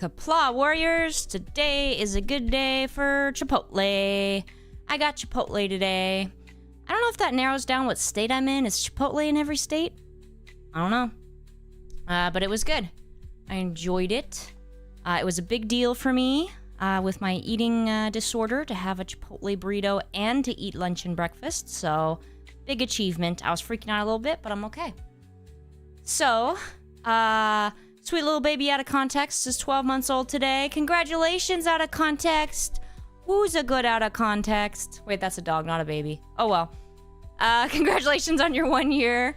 Kapla Warriors. Today is a good day for Chipotle. I got Chipotle today. I don't know if that narrows down what state I'm in. Is Chipotle in every state? I don't know. But it was good. I enjoyed it. It was a big deal for me with my eating disorder to have a Chipotle burrito and to eat lunch and breakfast. So, big achievement. I was freaking out a little bit, but I'm okay. So, sweet little baby out of context is 12 months old today. Congratulations, out of context. Who's a good out of context? Wait, that's a dog, not a baby. Oh, well. Congratulations on your 1 year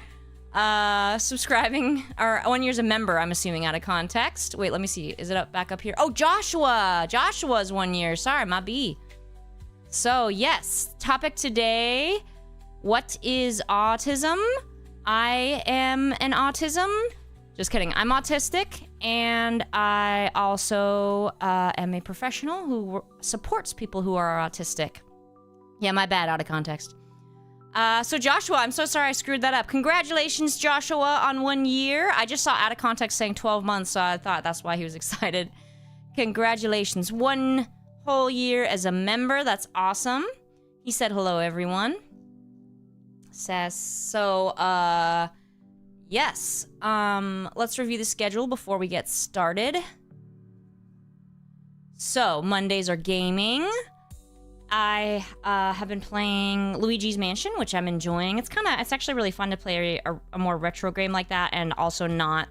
subscribing, or 1 year's a member, I'm assuming, out of context. Wait, let me see. Is it back up here? Oh, Joshua! Joshua's 1 year. Sorry, my B. So, yes. Topic today. What is autism? I am an autism. Just kidding. I'm autistic, and I also am a professional who supports people who are autistic. Yeah, my bad, out of context. So Joshua, I'm so sorry I screwed that up. Congratulations, Joshua, on 1 year. I just saw out of context saying 12 months, so I thought that's why he was excited. Congratulations. 1 whole year as a member. That's awesome. He said hello, everyone. Says, so, yes. Let's review the schedule before we get started. So, Mondays are gaming. I have been playing Luigi's Mansion, which I'm enjoying. It's actually really fun to play a more retro game like that, and also not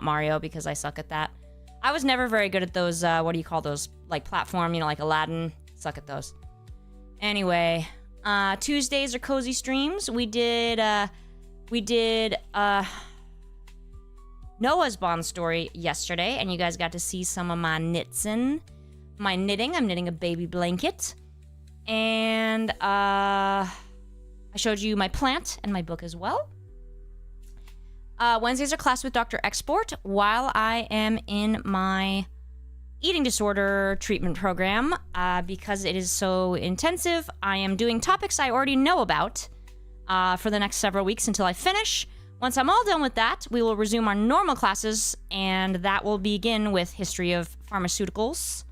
Mario, because I suck at that. I was never very good at those, what do you call those, like platform, like Aladdin. Suck at those. Anyway, Tuesdays are cozy streams. We did Noah's Bond story yesterday, and you guys got to see some of my knitting. I'm knitting a baby blanket. And I showed you my plant and my book as well. Wednesdays are class with Dr. Export while I am in my eating disorder treatment program. Because it is so intensive, I am doing topics I already know about for the next several weeks until I finish. Once I'm all done with that, we will resume our normal classes, and that will begin with history of pharmaceuticals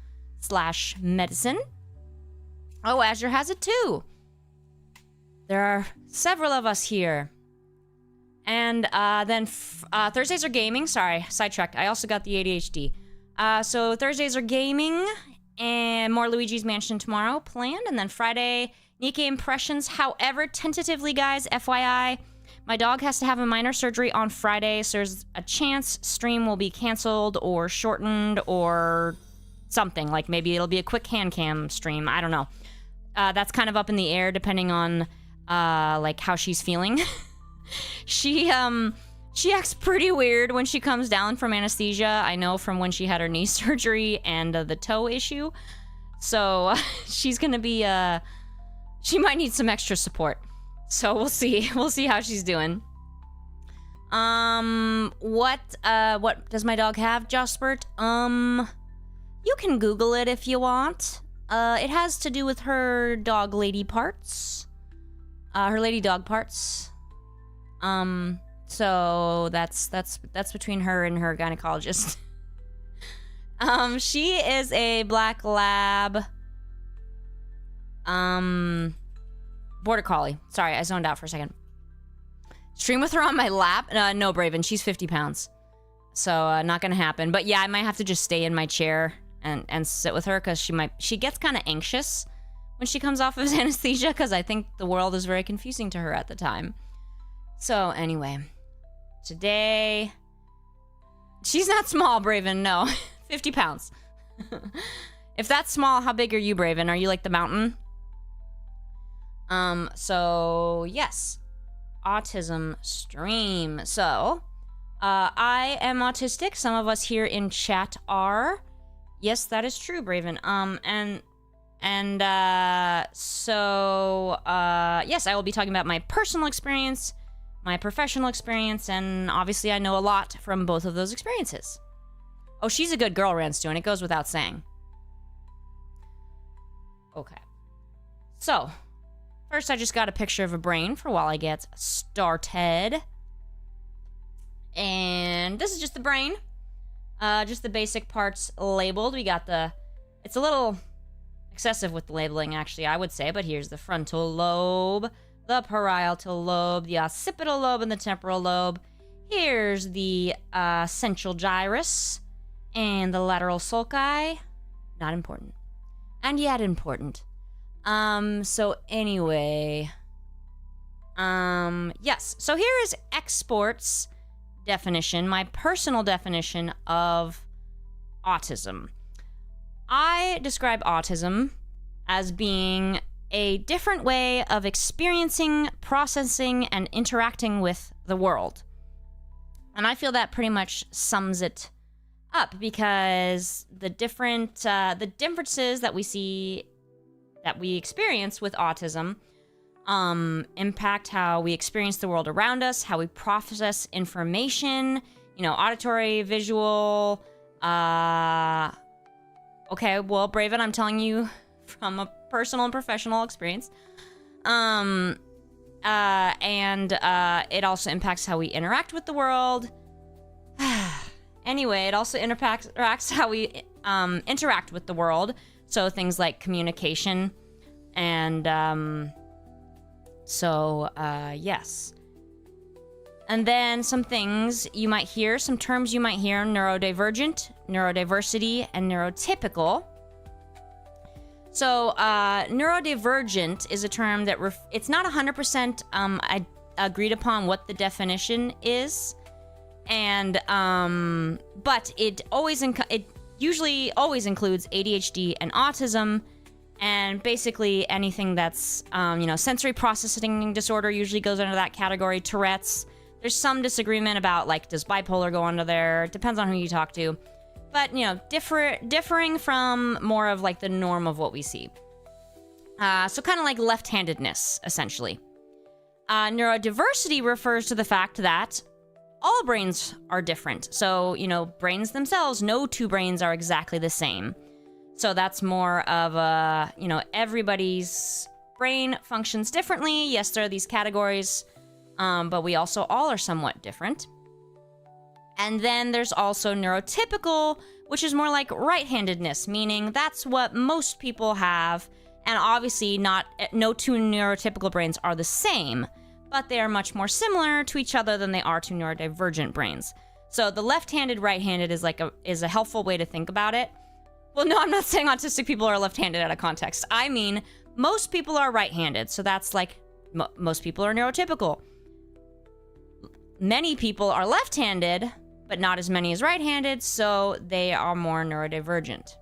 / medicine. Oh, Azure has it too. There are several of us here. And then Thursdays are gaming. Sorry, sidetracked. I also got the ADHD. So Thursdays are gaming, and more Luigi's Mansion tomorrow planned. And then Friday, Nikkei Impressions. However, tentatively, guys, FYI, my dog has to have a minor surgery on Friday, so there's a chance stream will be canceled or shortened or something. Like maybe it'll be a quick hand cam stream. I don't know. That's kind of up in the air depending on like how she's feeling. She acts pretty weird when she comes down from anesthesia. I know from when she had her knee surgery and the toe issue. So she's gonna be she might need some extra support. So we'll see. We'll see how she's doing. What does my dog have, Jospert? You can Google it if you want. It has to do with her dog lady parts. Her lady dog parts. So that's between her and her gynecologist. She is a black lab. Border Collie. Sorry, I zoned out for a second. Stream with her on my lap? No, Braven. She's 50 pounds. So, not gonna happen. But yeah, I might have to just stay in my chair and sit with her, because she gets kind of anxious when she comes off of anesthesia, because I think the world is very confusing to her at the time. So, anyway. Today... She's not small, Braven, no. 50 pounds. If that's small, how big are you, Braven? Are you like the mountain? So, yes. Autism stream. So, I am autistic. Some of us here in chat are. Yes, that is true, Braven. Yes, I will be talking about my personal experience, my professional experience, and obviously I know a lot from both of those experiences. Oh, she's a good girl, Rand's doing. It goes without saying. Okay. So, first I just got a picture of a brain for while I get started. And this is just the brain. Just the basic parts labeled. We got it's a little excessive with the labeling, actually, I would say, but here's the frontal lobe, the parietal lobe, the occipital lobe, and the temporal lobe. Here's the central gyrus and the lateral sulci. Not important. And yet important. So anyway, yes. So here is Export's definition, my personal definition of autism. I describe autism as being a different way of experiencing, processing, and interacting with the world. And I feel that pretty much sums it up, because the differences that we experience with autism impact how we experience the world around us, how we process information, auditory, visual. Okay, well, Braven, I'm telling you from a personal and professional experience. And it also impacts how we interact with the world. Anyway, it also interacts how we interact with the world. So things like communication and yes. And then some things you might hear, some terms you might hear: neurodivergent, neurodiversity, and neurotypical. So neurodivergent is a term that it's not 100% agreed upon what the definition is, and but it usually always includes ADHD and autism. And basically anything that's, sensory processing disorder usually goes under that category. Tourette's. There's some disagreement about, does bipolar go under there? It depends on who you talk to. But, differing from more of, the norm of what we see. So kind of like left-handedness, essentially. Neurodiversity refers to the fact that all brains are different. So, brains themselves, no two brains are exactly the same. So that's more of a, everybody's brain functions differently. Yes, there are these categories, but we also all are somewhat different. And then there's also neurotypical, which is more like right-handedness, meaning that's what most people have. And obviously no two neurotypical brains are the same, but they are much more similar to each other than they are to neurodivergent brains. So the left-handed, right-handed is a helpful way to think about it. Well, no, I'm not saying autistic people are left-handed out of context. I mean, most people are right-handed, so that's most people are neurotypical. Many people are left-handed, but not as many as right-handed, so they are more neurodivergent.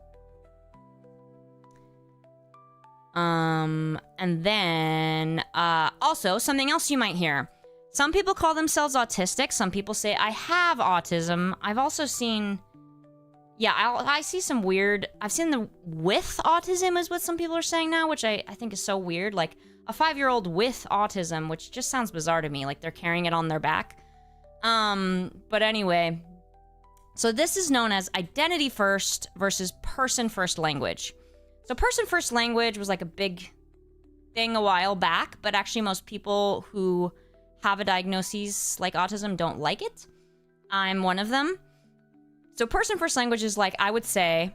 And then, also, something else you might hear. Some people call themselves autistic. Some people say, I have autism. I've also seen... Yeah, I see some weird... I've seen the with autism is what some people are saying now, which I think is so weird. Like, a 5-year-old with autism, which just sounds bizarre to me. Like, they're carrying it on their back. But anyway. So this is known as identity first versus person first language. So person first language was like a big thing a while back, but actually most people who have a diagnosis like autism don't like it. I'm one of them. So person first language is like, I would say,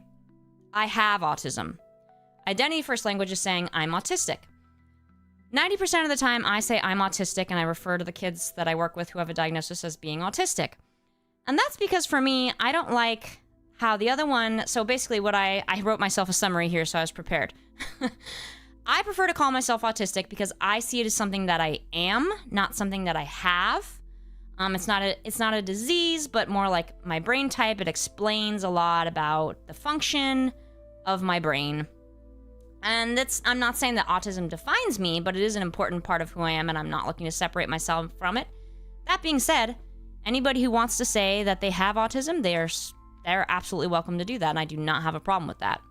I have autism. Identity first language is saying, I'm autistic. 90% of the time I say I'm autistic and I refer to the kids that I work with who have a diagnosis as being autistic. And that's because for me, I don't like how the other one, so basically what I wrote myself a summary here so I was prepared. I prefer to call myself autistic because I see it as something that I am, not something that I have. It's not a disease, but more like my brain type. It explains a lot about the function of my brain. And I'm not saying that autism defines me, but it is an important part of who I am, and I'm not looking to separate myself from it. That being said, anybody who wants to say that they have autism, they're absolutely welcome to do that, and I do not have a problem with that.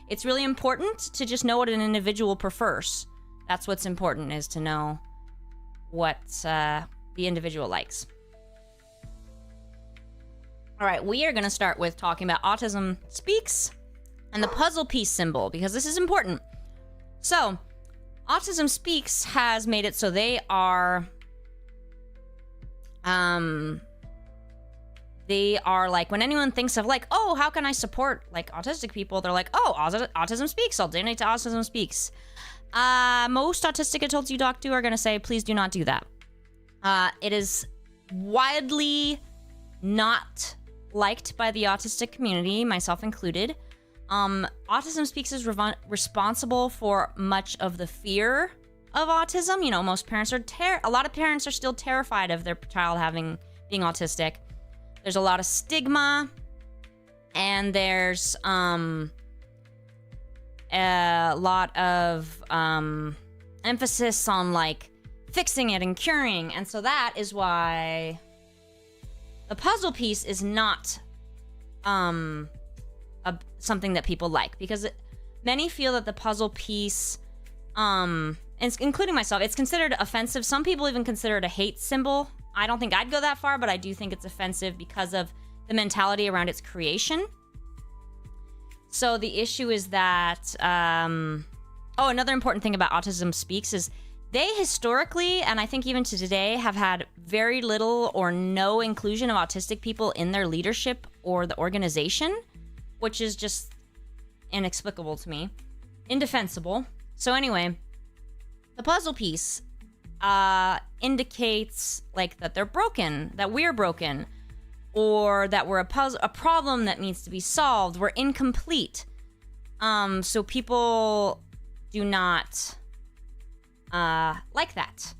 It's really important to just know what an individual prefers. That's what's important, is to know what the individual likes. All right, we are going to start with talking about Autism Speaks and the puzzle piece symbol, because this is important. So, Autism Speaks has made it so they are they are like, when anyone thinks of like, oh, how can I support like autistic people? They're like, oh, Autism Speaks. I'll donate to Autism Speaks. Most autistic adults you talk to are going to say, please do not do that. It is widely not liked by the autistic community, myself included. Autism Speaks is responsible for much of the fear of autism. You know, most parents are a lot of parents are still terrified of their child being autistic. There's a lot of stigma, and there's a lot of emphasis on like fixing it and curing, and so that is why the puzzle piece is not something that people like, because many feel that the puzzle piece, and including myself, it's considered offensive. Some people even consider it a hate symbol. I don't think I'd go that far, but I do think it's offensive because of the mentality around its creation. So the issue is that, another important thing about Autism Speaks is they historically, and I think even to today, have had very little or no inclusion of autistic people in their leadership or the organization, which is just inexplicable to me. Indefensible. So anyway, the puzzle piece indicates like that they're broken, that we're broken, or that we're a problem that needs to be solved. We're incomplete. So people do not like that.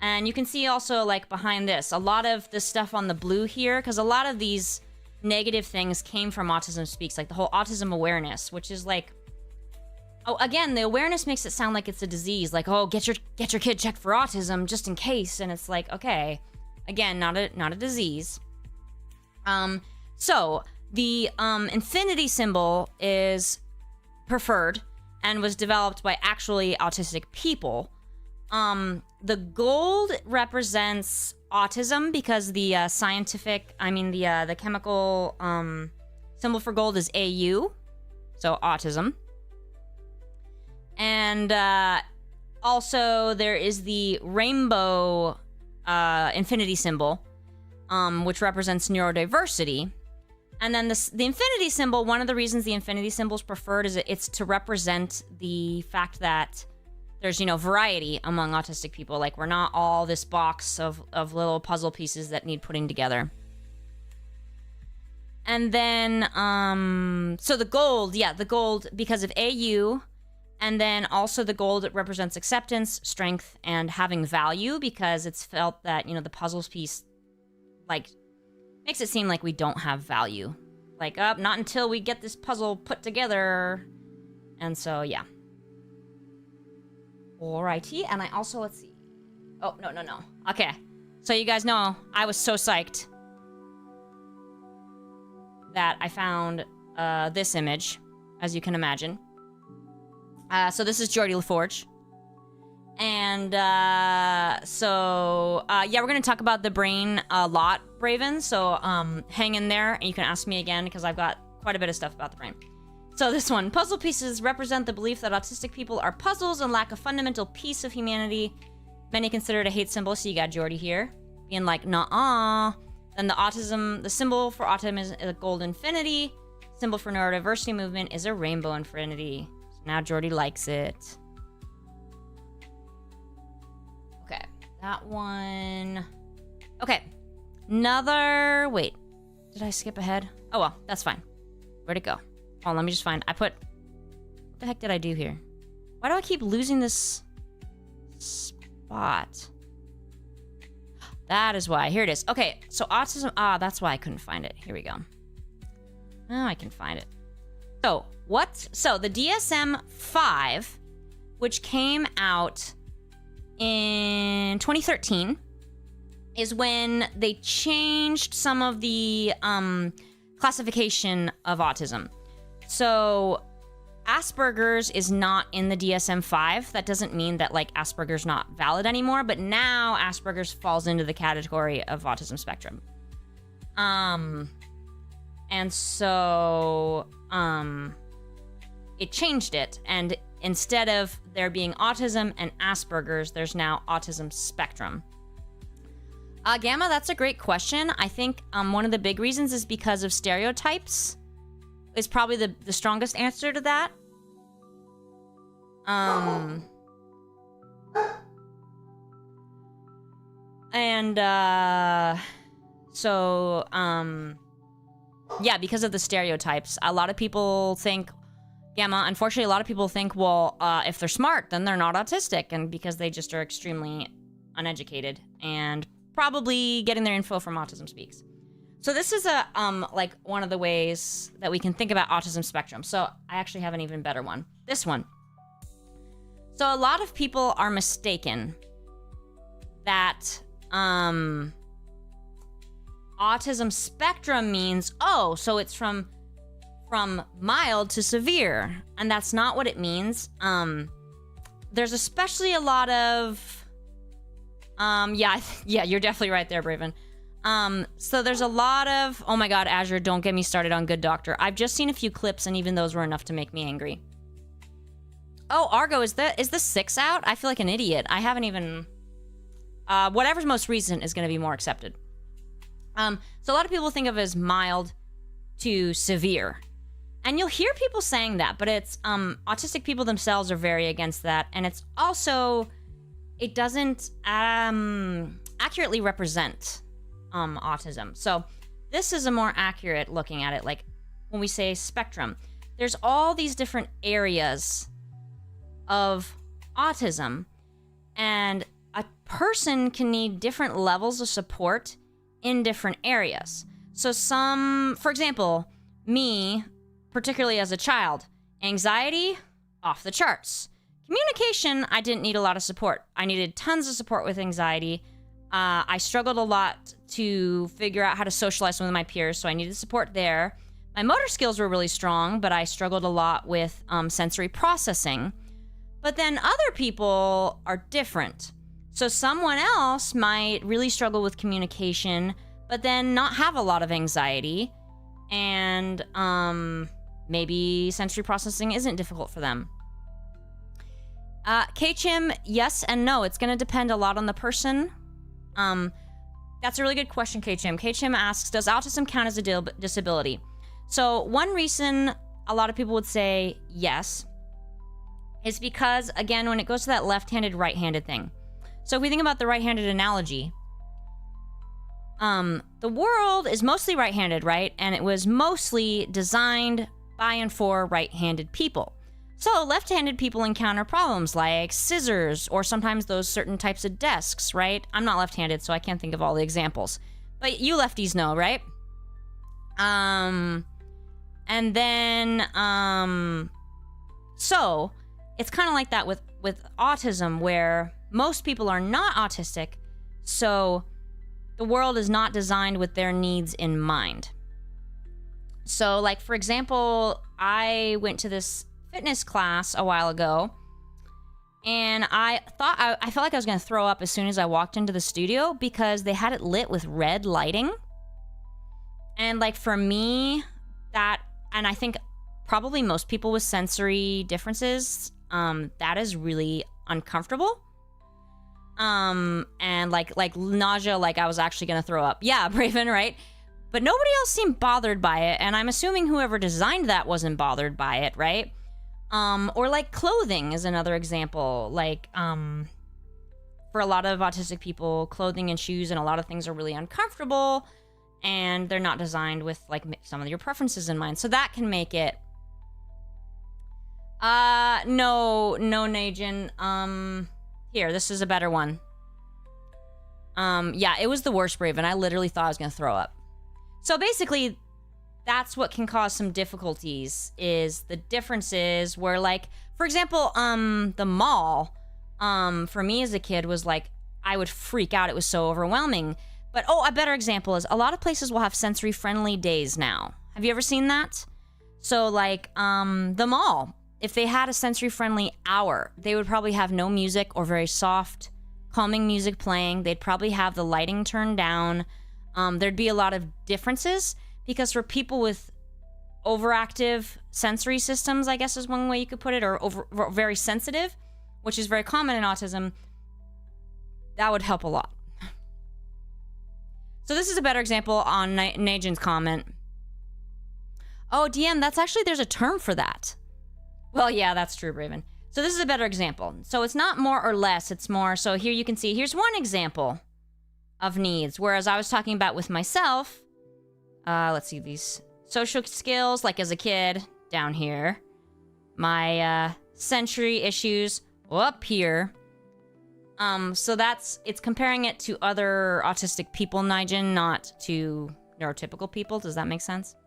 And you can see also like behind this, a lot of the stuff on the blue here, because a lot of these negative things came from Autism Speaks, like the whole autism awareness, which is like, oh, again, the awareness makes it sound like it's a disease, like, oh, get your kid checked for autism just in case, and it's like, okay, again, not a disease. So the infinity symbol is preferred and was developed by actually autistic people. The gold represents autism because the the chemical symbol for gold is AU, so autism. And also there is the rainbow infinity symbol, which represents neurodiversity. And then the infinity symbol, one of the reasons the infinity symbol is preferred is it's to represent the fact that there's, variety among autistic people. Like, we're not all this box of little puzzle pieces that need putting together. And then, so the gold because of AU, and then also the gold represents acceptance, strength, and having value, because it's felt that, the puzzles piece, like, makes it seem like we don't have value. Like, not until we get this puzzle put together. And so, yeah. Alrighty, and I also, let's see. Oh, no. Okay. So you guys know, I was so psyched that I found this image, as you can imagine. So this is Geordie LaForge. And we're going to talk about the brain a lot, Braven. So hang in there, and you can ask me again, because I've got quite a bit of stuff about the brain. So this one, puzzle pieces represent the belief that autistic people are puzzles and lack a fundamental piece of humanity. Many consider it a hate symbol, so you got Geordie here, being like, nah-uh. Then the symbol for autism is a gold infinity. Symbol for neurodiversity movement is a rainbow infinity. So now Geordie likes it. Okay, that one. Okay, wait, did I skip ahead? Oh well, that's fine. Where'd it go? Oh, let me just find, what the heck did I do here? Why do I keep losing this spot? That is why, here it is. Okay, so autism, that's why I couldn't find it. Here we go. Oh, I can find it. So the DSM-5, which came out in 2013, is when they changed some of the classification of autism. So Asperger's is not in the DSM-5. That doesn't mean that like Asperger's not valid anymore, but now Asperger's falls into the category of autism spectrum. And so it changed it, and instead of there being autism and Asperger's, there's now autism spectrum. Gamma, that's a great question. I think one of the big reasons is because of stereotypes. Is probably the strongest answer to that. Yeah, because of the stereotypes. A lot of people think, Gamma, unfortunately, a lot of people think, well, if they're smart, then they're not autistic, and because they just are extremely uneducated and probably getting their info from Autism Speaks. So this is like one of the ways that we can think about autism spectrum. So I actually have an even better one. This one. So a lot of people are mistaken that autism spectrum means, oh, so it's from mild to severe, and that's not what it means. There's especially a lot of yeah, you're definitely right there, Braven. So there's a lot of, oh my god, Azure, don't get me started on Good Doctor. I've just seen a few clips, and even those were enough to make me angry. Oh, Argo, is the 6 out? I feel like an idiot. I haven't even... whatever's most recent is going to be more accepted. So a lot of people think of it as mild to severe. And you'll hear people saying that, but it's... autistic people themselves are very against that. And it's also... It doesn't accurately represent autism. So this is a more accurate looking at it. Like, when we say spectrum, there's all these different areas of autism, and a person can need different levels of support in different areas. So for example, me, particularly as a child, anxiety, off the charts. Communication, I didn't need a lot of support. I needed tons of support with anxiety. I struggled a lot to figure out how to socialize with my peers, so I needed support there. My motor skills were really strong, but I struggled a lot with sensory processing. But then other people are different. So someone else might really struggle with communication, but then not have a lot of anxiety, and maybe sensory processing isn't difficult for them. K-Chim, yes and no. It's going to depend a lot on the person. That's a really good question, K-Chim. K-Chim asks, does autism count as a disability? So one reason a lot of people would say yes is because, again, when it goes to that left-handed, right-handed thing. So if we think about the right-handed analogy, the world is mostly right-handed, right? And it was mostly designed by and for right-handed people. So left-handed people encounter problems like scissors or sometimes those certain types of desks, right? I'm not left-handed, so I can't think of all the examples. But you lefties know, right? And then, so it's kind of like that with autism, where most people are not autistic, so the world is not designed with their needs in mind. So, like, for example, I went to this fitness class a while ago, and I felt like I was going to throw up as soon as I walked into the studio because they had it lit with red lighting. And, like, for me, that, and I think probably most people with sensory differences, that is really uncomfortable. And like nausea, like I was actually gonna throw up. Yeah, Braven, right? But nobody else seemed bothered by it, and I'm assuming whoever designed that wasn't bothered by it, right? Or like clothing is another example. Like, for a lot of autistic people, clothing and shoes and a lot of things are really uncomfortable, and they're not designed with like some of your preferences in mind. So that can make it. No, Najin. Here, this is a better one. Yeah, it was the worst, Brave, and I literally thought I was gonna throw up. So basically, that's what can cause some difficulties, is the differences where, like, for example, the mall, for me as a kid was like, I would freak out. It was so overwhelming. But, oh, a better example is a lot of places will have sensory-friendly days now. Have you ever seen that? So, like, the mall, if they had a sensory-friendly hour, they would probably have no music or very soft, calming music playing. They'd probably have the lighting turned down. There'd be a lot of differences, because for people with overactive sensory systems, I guess is one way you could put it, or very sensitive, which is very common in autism, that would help a lot. So this is a better example on Najin's comment. Oh, DM, that's actually, there's a term for that. Well, yeah, that's true, Braven. So this is a better example. So it's not more or less, it's more, so here you can see, here's one example of needs. Whereas I was talking about with myself, let's see, these social skills, like as a kid, down here. My sensory issues, up here. So it's comparing it to other autistic people, Nigel, not to neurotypical people. Does that make sense?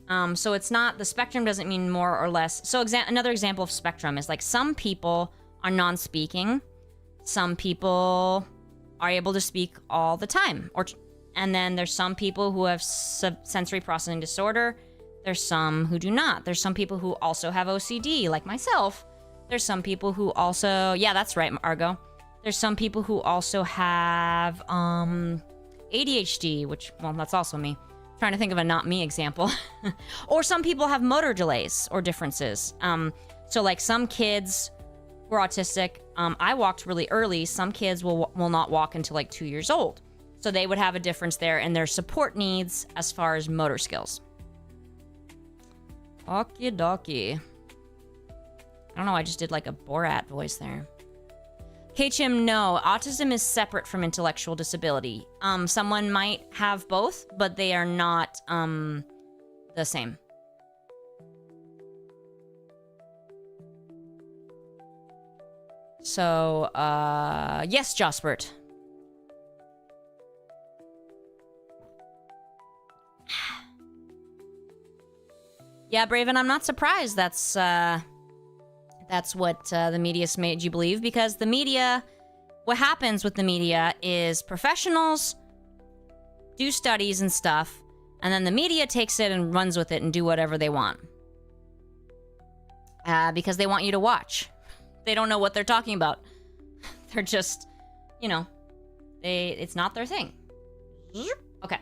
So it's not, the spectrum doesn't mean more or less. So another example of spectrum is like some people are non-speaking. Some people are able to speak all the time. And then there's some people who have sensory processing disorder. There's some who do not. There's some people who also have OCD, like myself. There's some people who also, yeah, that's right, Argo. There's some people who also have ADHD, which, well, that's also me. Trying to think of a not me example. Or some people have motor delays or differences. So like some kids who are autistic, I walked really early. Some kids will not walk until like 2 years old. So they would have a difference there in their support needs as far as motor skills. Okie dokie. I don't know, I just did like a Borat voice there. K-Chim, no. Autism is separate from intellectual disability. Someone might have both, but they are not the same. So, yes, Jospert. Yeah, Braven, I'm not surprised that's what the media's made you believe, because the media, what happens with the media is professionals do studies and stuff, and then the media takes it and runs with it and do whatever they want. Because they want you to watch. They don't know what they're talking about. They're just, you know, it's not their thing. Okay.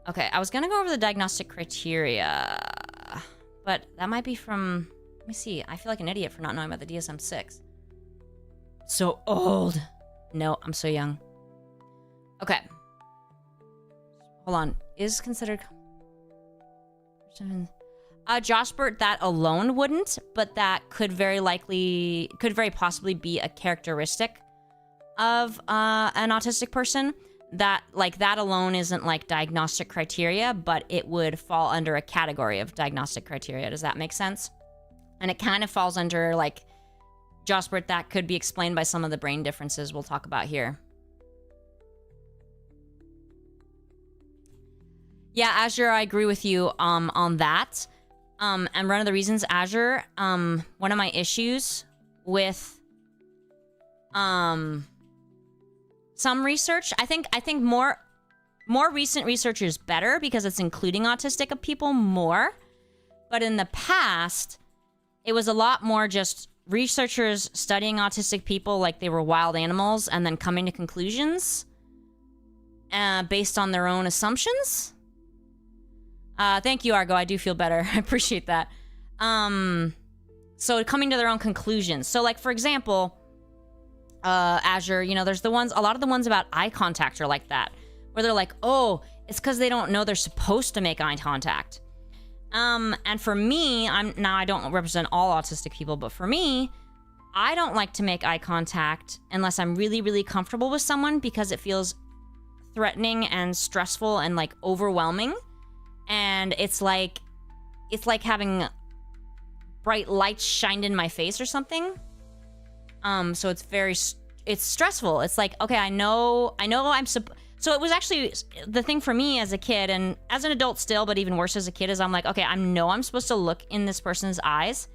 Okay, I was gonna go over the diagnostic criteria, but that might be from, let me see. I feel like an idiot for not knowing about the DSM-6. So old. No, I'm so young. Okay. Hold on. Is considered... Joshbert, that alone wouldn't, but that could very possibly be a characteristic of an autistic person. That alone isn't like diagnostic criteria, but it would fall under a category of diagnostic criteria. Does that make sense? And it kind of falls under like Jospert, that could be explained by some of the brain differences we'll talk about here. Yeah, Azure, I agree with you on that. And one of the reasons Azure, one of my issues with some research, I think more recent research is better because it's including autistic people more. But in the past, it was a lot more just researchers studying autistic people like they were wild animals and then coming to conclusions based on their own assumptions. Thank you, Argo. I do feel better. I appreciate that. So coming to their own conclusions. So like, for example, Azure, you know, there's a lot of the ones about eye contact are like that, where they're like, oh, it's because they don't know they're supposed to make eye contact. And for me, I don't represent all autistic people, but for me, I don't like to make eye contact unless I'm really, really comfortable with someone, because it feels threatening and stressful and like overwhelming. And it's like having bright lights shined in my face or something. So it's stressful. It's like, okay, I know so it was actually the thing for me as a kid and as an adult still, but even worse as a kid, is I'm like, okay, I'm supposed to look in this person's eyes,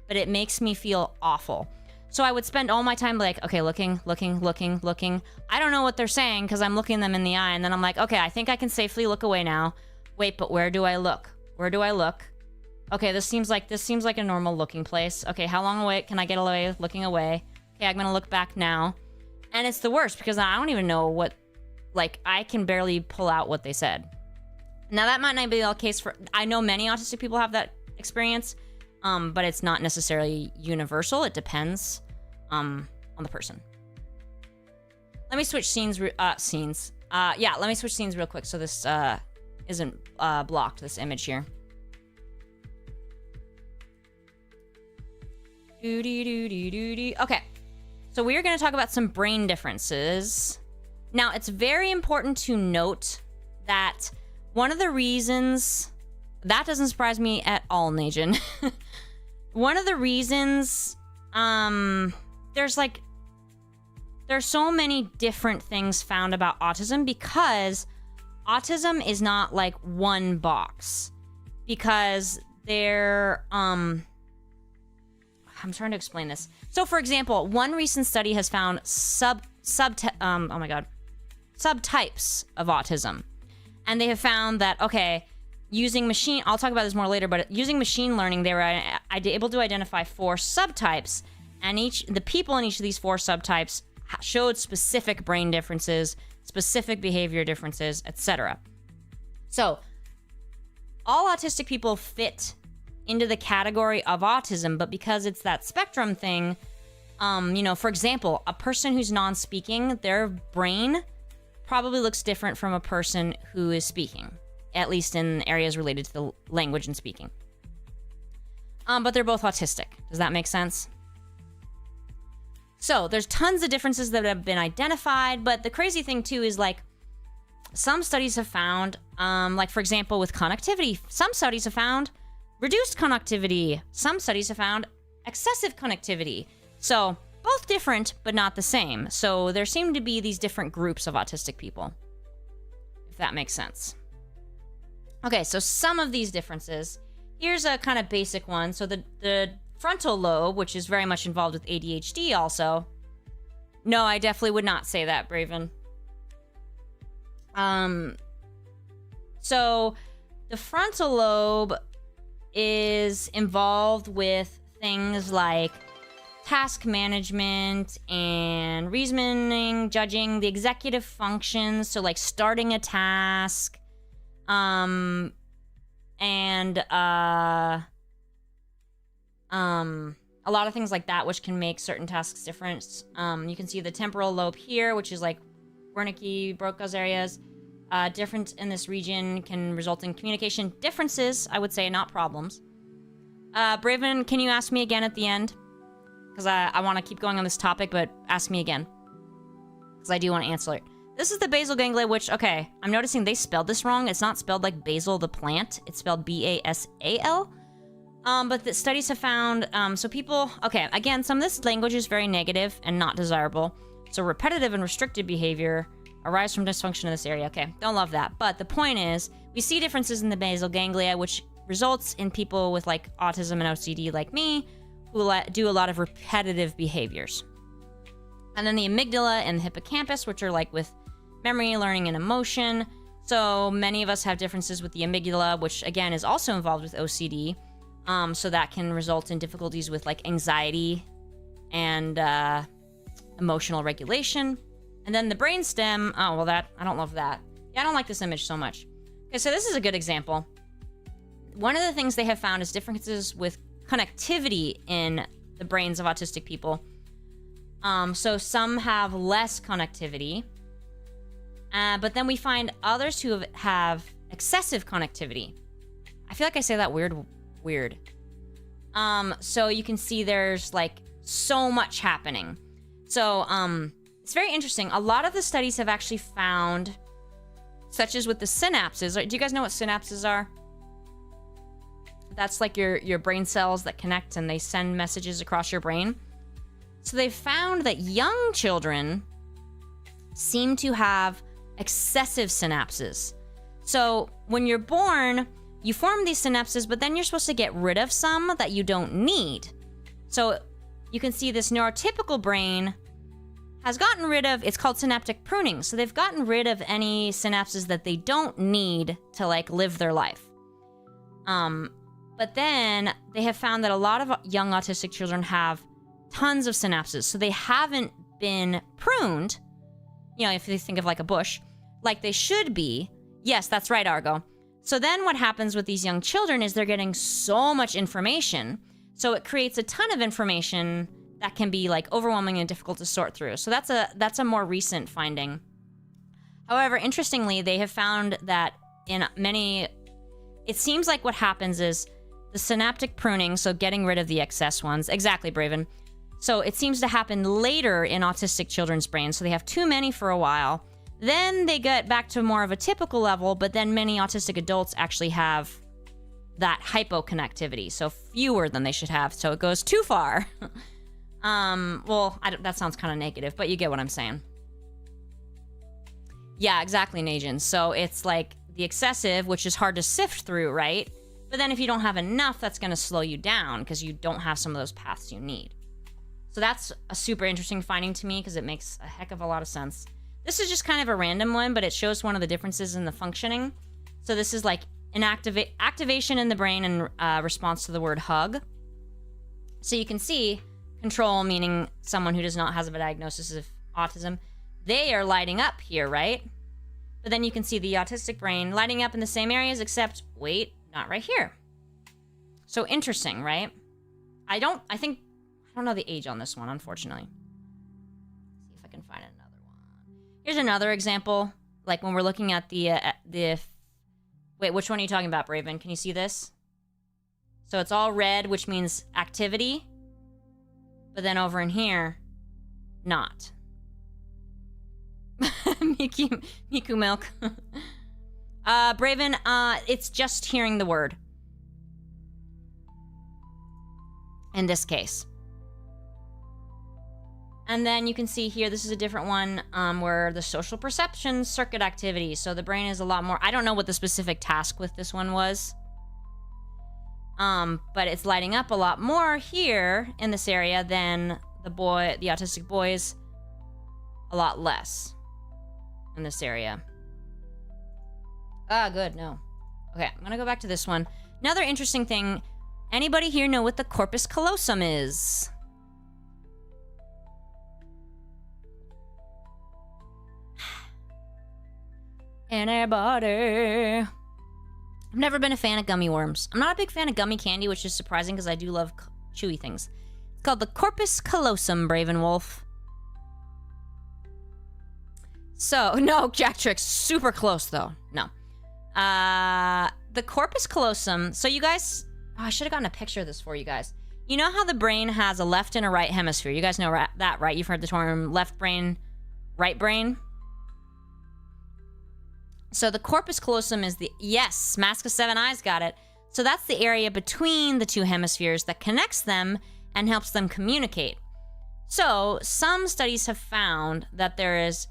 but it makes me feel awful. So I would spend all my time like, okay, looking. I don't know what they're saying because I'm looking them in the eye. And then I'm like, okay, I think I can safely look away now. Wait, but where do I look? Okay, this seems like a normal looking place. Okay, how long away can I get away looking away? Okay, I'm gonna look back now. And it's the worst because I don't even know what, like, I can barely pull out what they said. Now that might not be the case I know many autistic people have that experience, but it's not necessarily universal. It depends on the person. Let me switch scenes. Yeah, let me switch scenes real quick so this isn't blocked, this image here. Okay, so we are going to talk about some brain differences. Now, it's very important to note that one of the reasons... That doesn't surprise me at all, Najin. One of the reasons... There's so many different things found about autism because autism is not like one box. Because they're... I'm trying to explain this. So, for example, one recent study has found subtypes of autism. And they have found that, okay, I'll talk about this more later, but using machine learning, they were able to identify 4 subtypes, and the people in each of these 4 subtypes showed specific brain differences, specific behavior differences, etc. So, all autistic people fit into the category of autism, but because it's that spectrum thing, for example, a person who's non-speaking, their brain probably looks different from a person who is speaking, at least in areas related to the language and speaking. But they're both autistic. Does that make sense? So there's tons of differences that have been identified, but the crazy thing too is like some studies have found, like for example with connectivity, some studies have found reduced connectivity. Some studies have found excessive connectivity. So both different, but not the same. So there seem to be these different groups of autistic people, if that makes sense. Okay, so some of these differences. Here's a kind of basic one. So the frontal lobe, which is very much involved with ADHD also. No, I definitely would not say that, Braven. So the frontal lobe is involved with things like task management and reasoning, judging, the executive functions, so like starting a task, and a lot of things like that, which can make certain tasks different. You can see the temporal lobe here, which is like Wernicke, Broca's areas. Difference in this region can result in communication differences, I would say, not problems. Braven, can you ask me again at the end? Because I want to keep going on this topic, but ask me again. Because I do want to answer it. This is the basal ganglia, which, okay, I'm noticing they spelled this wrong. It's not spelled like basil the plant. It's spelled B-A-S-A-L. But the studies have found, so people, okay, again, some of this language is very negative and not desirable. So repetitive and restricted behavior arise from dysfunction in this area. Okay, don't love that. But the point is, we see differences in the basal ganglia, which results in people with like autism and OCD like me, who do a lot of repetitive behaviors. And then the amygdala and the hippocampus, which are like with memory, learning, and emotion. So many of us have differences with the amygdala, which again is also involved with OCD. So that can result in difficulties with like anxiety and emotional regulation. And then the brainstem, oh, well, that, I don't love that. Yeah, I don't like this image so much. Okay, so this is a good example. One of the things they have found is differences with connectivity in the brains of autistic people. So some have less connectivity, but then we find others who have excessive connectivity. I feel like I say that weird. So you can see there's like so much happening. So, it's very interesting. A lot of the studies have actually found, such as with the synapses. Do you guys know what synapses are? That's like your brain cells that connect and they send messages across your brain. So they found that young children seem to have excessive synapses. So when you're born, you form these synapses, but then you're supposed to get rid of some that you don't need. So you can see this neurotypical brain has gotten rid of, it's called synaptic pruning. So they've gotten rid of any synapses that they don't need to like live their life. But then they have found that a lot of young autistic children have tons of synapses. So they haven't been pruned, you know, if you think of like a bush, like they should be. Yes, that's right, Argo. So then what happens with these young children is they're getting so much information. So it creates a ton of information that can be like overwhelming and difficult to sort through. So that's a more recent finding. However, interestingly, they have found that in many, it seems like what happens is the synaptic pruning, so getting rid of the excess ones. Exactly, Braven. So it seems to happen later in autistic children's brains. So they have too many for a while. Then they get back to more of a typical level, but then many autistic adults actually have that hypoconnectivity, so fewer than they should have. So it goes too far. Well, that sounds kind of negative, but you get what I'm saying. Yeah, exactly, Najin. So it's like the excessive, which is hard to sift through, right? But then if you don't have enough, that's going to slow you down because you don't have some of those paths you need. So that's a super interesting finding to me because it makes a heck of a lot of sense. This is just kind of a random one, but it shows one of the differences in the functioning. So this is like an activation in the brain in response to the word hug. So you can see control, meaning someone who does not have a diagnosis of autism. They are lighting up here, right? But then you can see the autistic brain lighting up in the same areas, except, wait, not right here. So interesting, right? I don't know the age on this one, unfortunately. Let's see if I can find another one. Here's another example. Like when we're looking at the wait, which one are you talking about, Braven? Can you see this? So it's all red, which means activity. But then over in here, not. Miku milk. Braven, it's just hearing the word. In this case. And then you can see here, this is a different one where the social perception circuit activity. So the brain is a lot more, I don't know what the specific task with this one was. But it's lighting up a lot more here in this area than the autistic boys. A lot less in this area. Ah, good, no. Okay, I'm gonna go back to this one. Another interesting thing, anybody here know what the corpus callosum is? Anybody? I've never been a fan of gummy worms. I'm not a big fan of gummy candy, which is surprising because I do love chewy things. It's called the corpus callosum, Braven Wolf. So, no, Jack Trick's super close, though. No. The corpus callosum, so you guys... Oh, I should have gotten a picture of this for you guys. You know how the brain has a left and a right hemisphere? You guys know that, right? You've heard the term left brain, right brain? So the corpus callosum is the... Yes, Mask of Seven Eyes got it. So that's the area between the two hemispheres that connects them and helps them communicate. So some studies have found that there is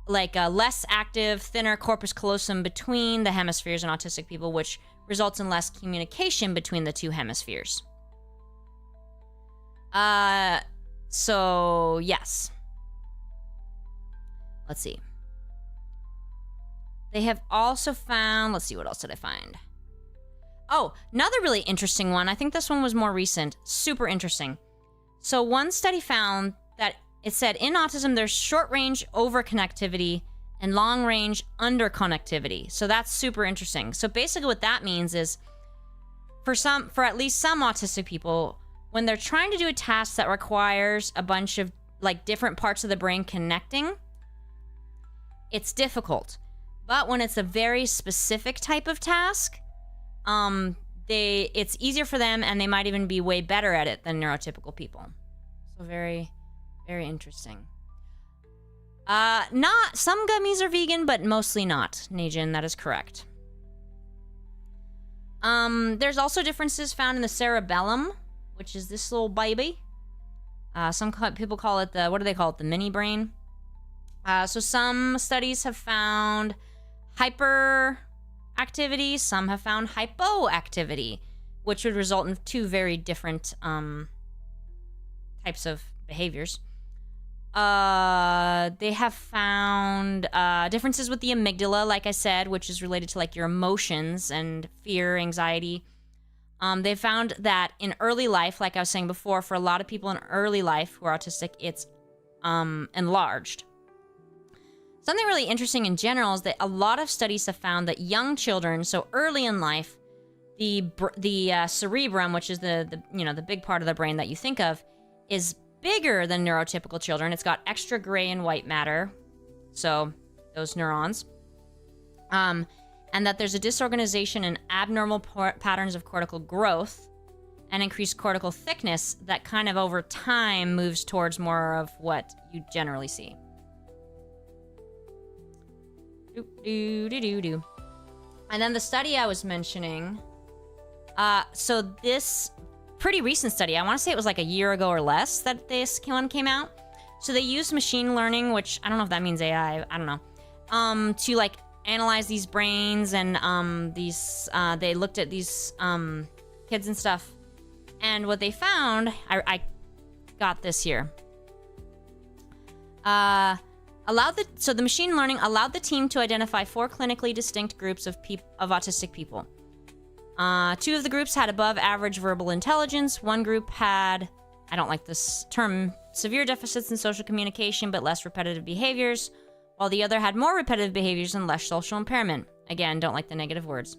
like a less active, thinner corpus callosum between the hemispheres in autistic people, which results in less communication between the two hemispheres. So yes. Let's see. They have also found, let's see, what else did I find? Oh, another really interesting one. I think this one was more recent. Super interesting. So one study found that it said in autism, there's short-range overconnectivity and long-range underconnectivity. So that's super interesting. So basically what that means is for at least some autistic people, when they're trying to do a task that requires a bunch of like different parts of the brain connecting, it's difficult. But when it's a very specific type of task, it's easier for them and they might even be way better at it than neurotypical people. So very, very interesting. Not some gummies are vegan, but mostly not. Najin, that is correct. There's also differences found in the cerebellum, which is this little baby. Some people call it what do they call it? The mini brain. So some studies have found hyperactivity, some have found hypoactivity, which would result in two very different types of behaviors. They have found differences with the amygdala, like I said, which is related to like your emotions and fear, anxiety. They found that in early life, like I was saying before, for a lot of people in early life who are autistic, it's enlarged. Something really interesting in general is that a lot of studies have found that young children, so early in life, the cerebrum, which is the you know, the big part of the brain that you think of, is bigger than neurotypical children. It's got extra gray and white matter, so those neurons. And that there's a disorganization and abnormal patterns of cortical growth and increased cortical thickness that kind of over time moves towards more of what you generally see. And then the study I was mentioning, so this pretty recent study, I want to say it was like a year ago or less that this one came out. So they used machine learning, which I don't know if that means AI, I don't know, to like analyze these brains and they looked at these kids and stuff. And what they found, I got this here. So the machine learning allowed the team to identify 4 clinically distinct groups of autistic people. 2 of the groups had above average verbal intelligence. 1 group had, I don't like this term, severe deficits in social communication but less repetitive behaviors, while the other had more repetitive behaviors and less social impairment. Again, don't like the negative words.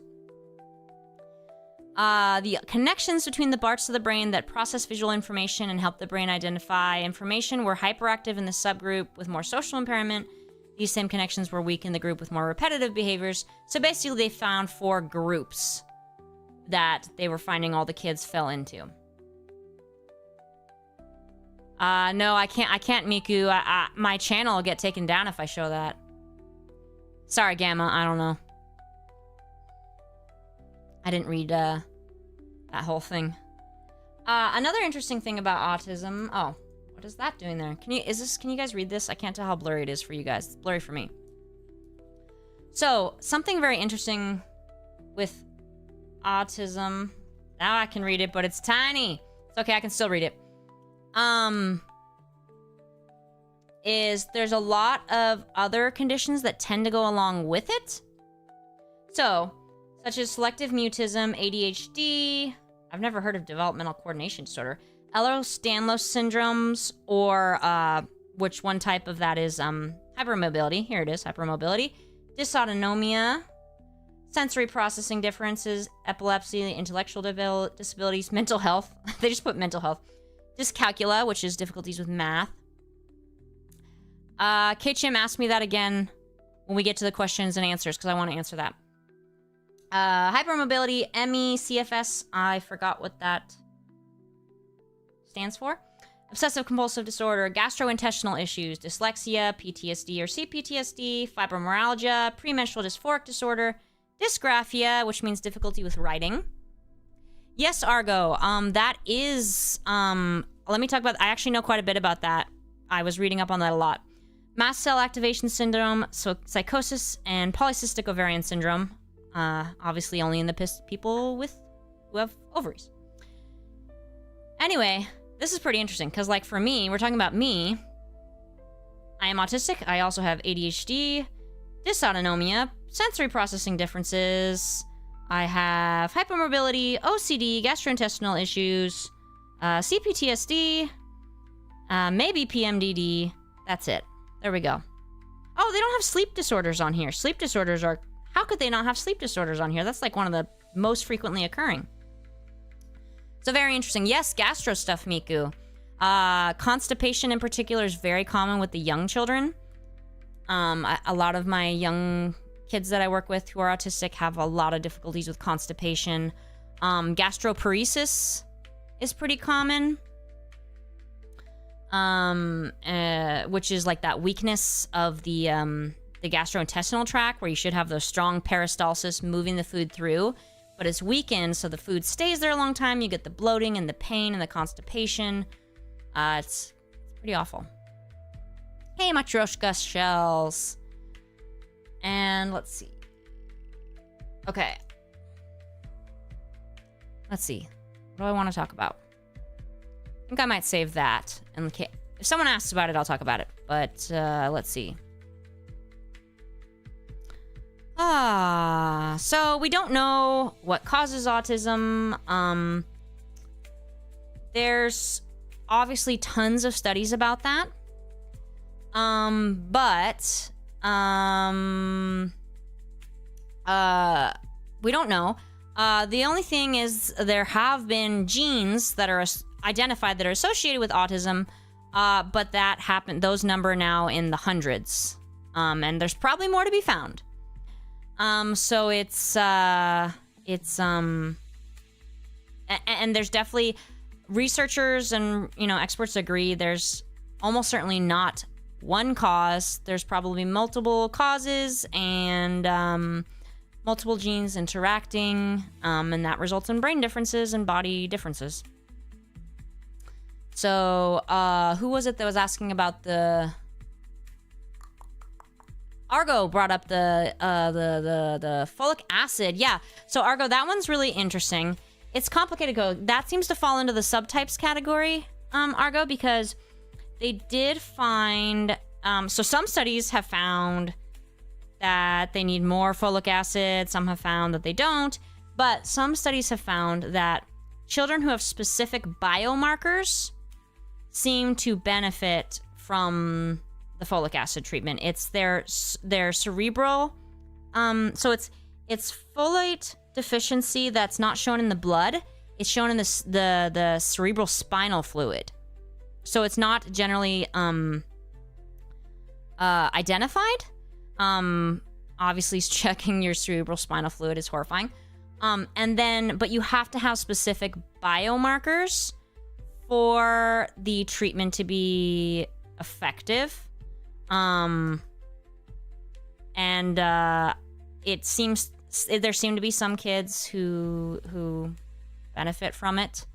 The connections between the parts of the brain that process visual information and help the brain identify information were hyperactive in the subgroup with more social impairment. These same connections were weak in the group with more repetitive behaviors. So basically they found 4 groups that they were finding all the kids fell into. No, I can't, Miku. My channel will get taken down if I show that. Sorry, Gamma, I don't know. I didn't read, that whole thing. Another interesting thing about autism... Oh, what is that doing there? Can you guys read this? I can't tell how blurry it is for you guys. It's blurry for me. So, something very interesting with autism... Now I can read it, but it's tiny. It's okay, I can still read it. Is there's a lot of other conditions that tend to go along with it. So, such as selective mutism, ADHD, I've never heard of developmental coordination disorder, Ehlers-Danlos syndromes, or, which one type of that is, hypermobility. Here it is, hypermobility. Dysautonomia, sensory processing differences, epilepsy, intellectual disabilities, mental health. They just put mental health. Dyscalculia, which is difficulties with math. KCHM asked me that again when we get to the questions and answers, because I want to answer that. Hypermobility, ME, CFS, I forgot what that stands for. Obsessive compulsive disorder, gastrointestinal issues, dyslexia, PTSD or CPTSD, fibromyalgia, premenstrual dysphoric disorder, dysgraphia, which means difficulty with writing. Yes, Argo, that is, let me talk about, I actually know quite a bit about that. I was reading up on that a lot. Mast cell activation syndrome, so psychosis, and polycystic ovarian syndrome. Obviously only in the people who have ovaries. Anyway, this is pretty interesting, because like for me, we're talking about me. I am autistic. I also have ADHD, dysautonomia, sensory processing differences. I have hypermobility, OCD, gastrointestinal issues, CPTSD, maybe PMDD. That's it. There we go. Oh, they don't have sleep disorders on here. Sleep disorders are... How could they not have sleep disorders on here? That's like one of the most frequently occurring. So very interesting. Yes, gastro stuff, Miku. Constipation in particular is very common with the young children. A lot of my young kids that I work with who are autistic have a lot of difficulties with constipation. Gastroparesis is pretty common. Which is like that weakness of the gastrointestinal tract, where you should have those strong peristalsis moving the food through, but it's weakened, so the food stays there a long time. You get the bloating and the pain and the constipation. It's pretty awful. Hey, Matryoshka shells. And let's see. Okay. Let's see. What do I want to talk about? I think I might save that. And if someone asks about it, I'll talk about it. But let's see. So we don't know what causes autism. There's obviously tons of studies about that. But we don't know. The only thing is there have been genes that are identified that are associated with autism, but that happened. Those number now in the hundreds, and there's probably more to be found. So and there's definitely researchers and experts agree there's almost certainly not one cause. There's probably multiple causes and multiple genes interacting, and that results in brain differences and body differences. So, who was it that was asking about the... Argo brought up the folic acid. Yeah, so Argo, that one's really interesting. It's complicated. That seems to fall into the subtypes category, Argo, because they did find... so some studies have found that they need more folic acid. Some have found that they don't. But some studies have found that children who have specific biomarkers seem to benefit from the folic acid treatment. It's their cerebral... so it's folate deficiency that's not shown in the blood. It's shown in the cerebral spinal fluid. So it's not generally identified. Obviously checking your cerebral spinal fluid is horrifying. But you have to have specific biomarkers for the treatment to be effective. It seems there seem to be some kids who benefit from it.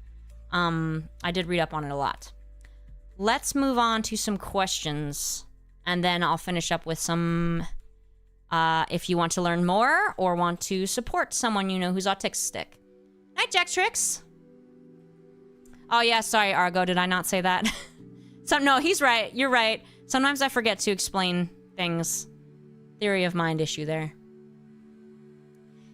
I did read up on it a lot. Let's move on to some questions, and then I'll finish up with some, if you want to learn more or want to support someone you know who's autistic. Night, Jack Tricks. Oh yeah, sorry, Argo, did I not say that? No, he's right, you're right. Sometimes I forget to explain things. Theory of mind issue there.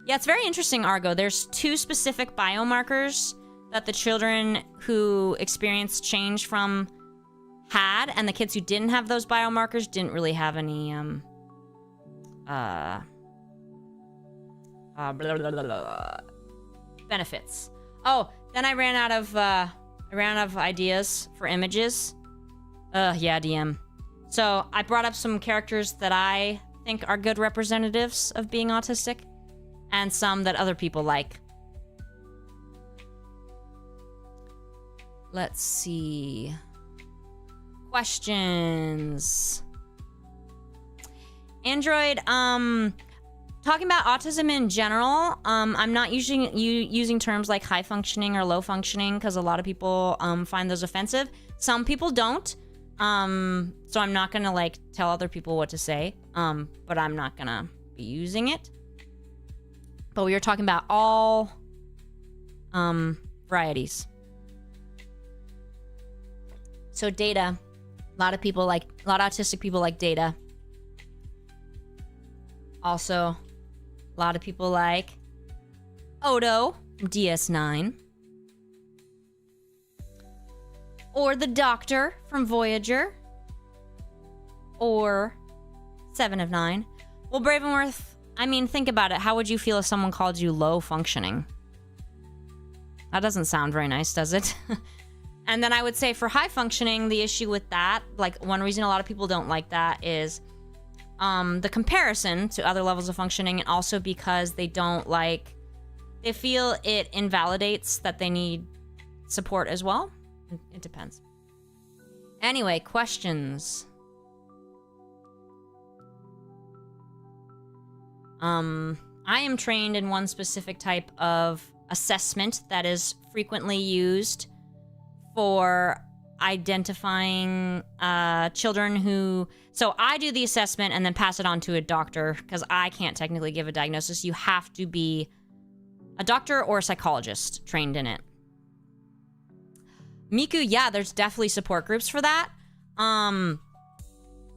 Yeah, it's very interesting, Argo. There's 2 specific biomarkers that the children who experienced change from had, and the kids who didn't have those biomarkers didn't really have any benefits. Oh, then I ran out of ideas for images. Yeah, DM. So I brought up some characters that I think are good representatives of being autistic, and some that other people like. Let's see. Questions. Android, talking about autism in general, I'm not using terms like high functioning or low functioning because a lot of people find those offensive. Some people don't. So I'm not gonna like tell other people what to say, but I'm not gonna be using it. But we are talking about all varieties. So data, a lot of autistic people like data. Also, a lot of people like Odo from DS9. Or the Doctor from Voyager. Or 7 of 9. Well, Bravenworth, I mean, think about it. How would you feel if someone called you low functioning? That doesn't sound very nice, does it? And then I would say for high functioning, the issue with that, like one reason a lot of people don't like that is the comparison to other levels of functioning, and also because they feel it invalidates that they need support as well. It depends. Anyway, questions. I am trained in one specific type of assessment that is frequently used for identifying children who... So I do the assessment and then pass it on to a doctor because I can't technically give a diagnosis. You have to be a doctor or a psychologist trained in it. Miku, yeah, there's definitely support groups for that.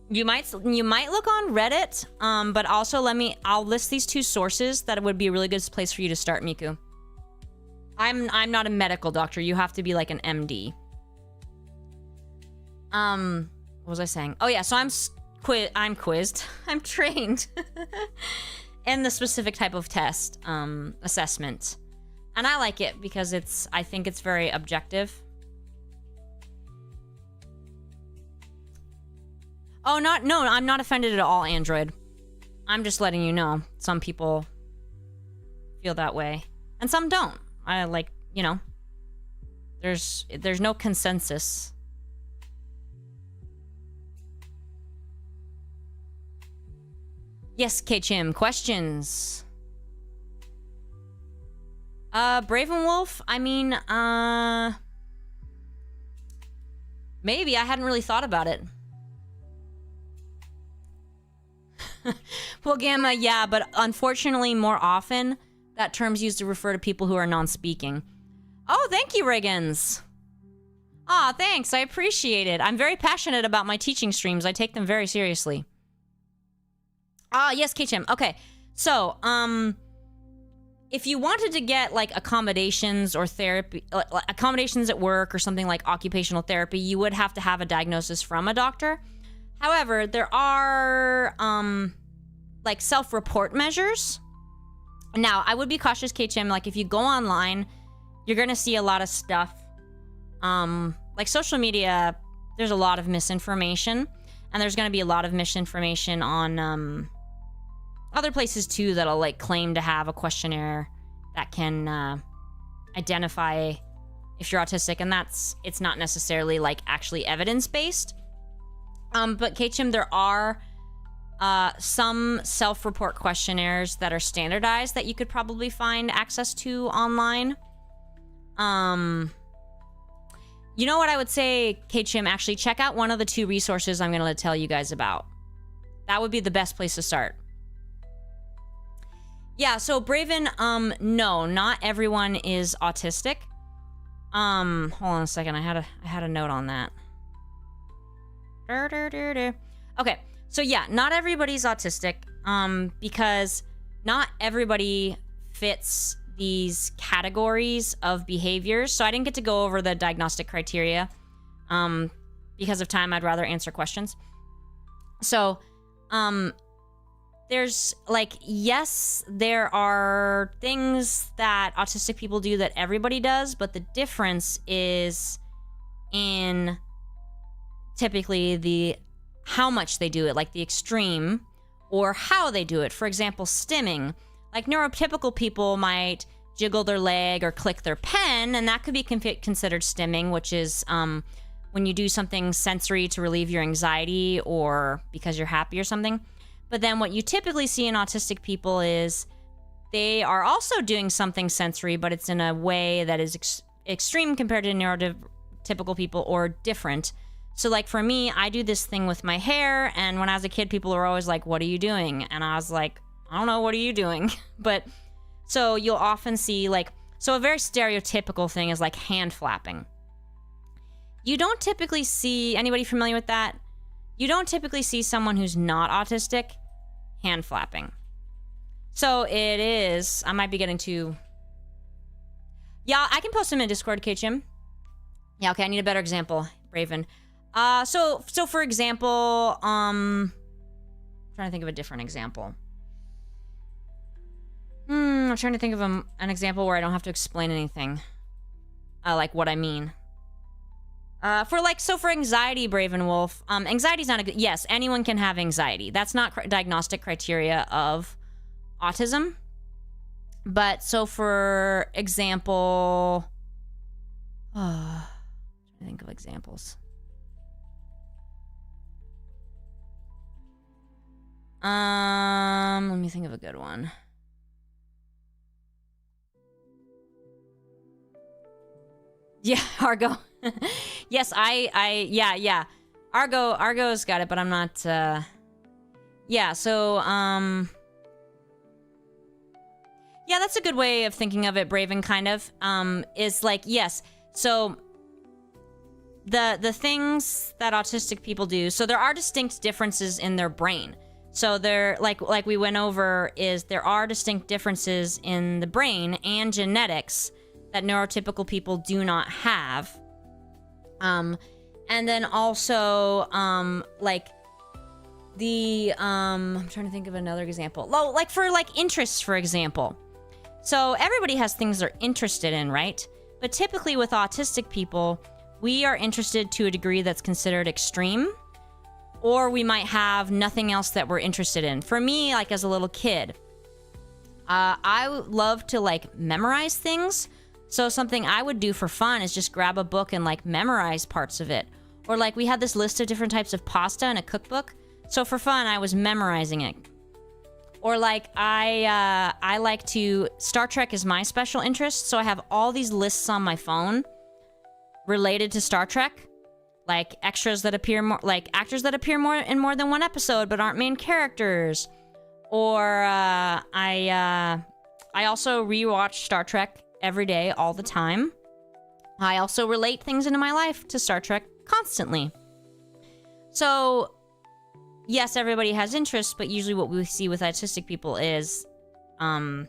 You might look on Reddit, but also I'll list these 2 sources that would be a really good place for you to start, Miku. I'm not a medical doctor. You have to be like an MD. What was I saying? Oh yeah, so I'm quizzed. I'm trained in the specific type of test assessment. And I like it because I think it's very objective. Oh, no, I'm not offended at all, Android. I'm just letting you know. Some people feel that way. And some don't. I like, you know, there's no consensus. Yes, K-Chim, questions? Bravenwolf, I mean, maybe. I hadn't really thought about it. Well, Gamma, yeah, but unfortunately, more often, that term's used to refer to people who are non-speaking. Oh, thank you, Rigginss. Aw, thanks, I appreciate it. I'm very passionate about my teaching streams. I take them very seriously. Ah, yes, K-Chim. Okay, so, if you wanted to get, like, accommodations or therapy, accommodations at work or something like occupational therapy, you would have to have a diagnosis from a doctor. However, there are, like, self-report measures. Now, I would be cautious, K-Chim, like, if you go online, you're gonna see a lot of stuff. Like, social media, there's a lot of misinformation, and there's gonna be a lot of misinformation on, other places, too, that'll, like, claim to have a questionnaire that can, identify if you're autistic, and it's not necessarily, like, actually evidence-based. But K-Chim, there are some self-report questionnaires that are standardized that you could probably find access to online. You know what I would say, K-Chim, actually check out one of the 2 resources I'm going to tell you guys about. That would be the best place to start. Yeah, so Braven, no, not everyone is autistic. Hold on a second, I had a note on that. Okay, so yeah, not everybody's autistic, because not everybody fits these categories of behaviors. So I didn't get to go over the diagnostic criteria. Because of time, I'd rather answer questions. So, there's, like, yes, there are things that autistic people do that everybody does, but the difference is in typically how much they do it, like the extreme, or how they do it. For example, stimming. Like, neurotypical people might jiggle their leg or click their pen, and that could be considered stimming, which is when you do something sensory to relieve your anxiety or because you're happy or something. But then what you typically see in autistic people is they are also doing something sensory, but it's in a way that is extreme compared to neurotypical people, or different. So, like, for me, I do this thing with my hair, and when I was a kid, people were always like, what are you doing? And I was like, I don't know, what are you doing? But, so you'll often see, like, so a very stereotypical thing is, like, hand flapping. You don't typically see, anybody familiar with that? You don't typically see someone who's not autistic hand flapping. So it is, I might be getting too... Yeah, I can post them in Discord, K-Chim. Yeah, okay, I need a better example, Raven. So for example, I'm trying to think of a different example. I'm trying to think of an example where I don't have to explain anything. Like what I mean. For anxiety, Bravenwolf, anxiety's not a good, yes, anyone can have anxiety. That's not diagnostic criteria of autism. But so for example, trying to think of examples. Let me think of a good one. Yeah, Argo. Yes, yeah. Argo's got it, but I'm not, yeah, so, yeah, that's a good way of thinking of it, Braven, kind of, is like, yes, so, the things that autistic people do, so there are distinct differences in their brain. So there, like we went over, is there are distinct differences in the brain and genetics that neurotypical people do not have. And then also, like, I'm trying to think of another example. Like for like interests, for example. So everybody has things they're interested in, right? But typically with autistic people, we are interested to a degree that's considered extreme, or we might have nothing else that we're interested in. For me, like as a little kid, I love to like memorize things. So something I would do for fun is just grab a book and like memorize parts of it. Or like we had this list of different types of pasta in a cookbook. So for fun, I was memorizing it. Or like I like to, Star Trek is my special interest. So I have all these lists on my phone related to Star Trek. Like extras that appear more, like actors that appear more in more than one episode but aren't main characters. Or I also rewatch Star Trek every day, all the time. I also relate things into my life to Star Trek constantly. So, yes, everybody has interests, but usually what we see with autistic people is the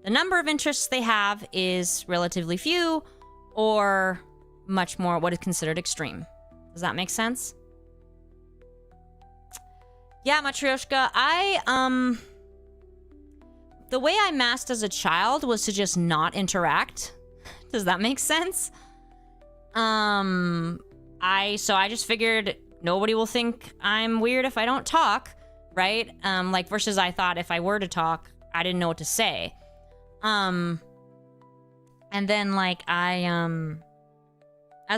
number of interests they have is relatively few or much more what is considered extreme. Does that make sense? Yeah, Matryoshka, the way I masked as a child was to just not interact. Does that make sense? So I just figured nobody will think I'm weird if I don't talk, right? Like versus I thought if I were to talk, I didn't know what to say. And then like as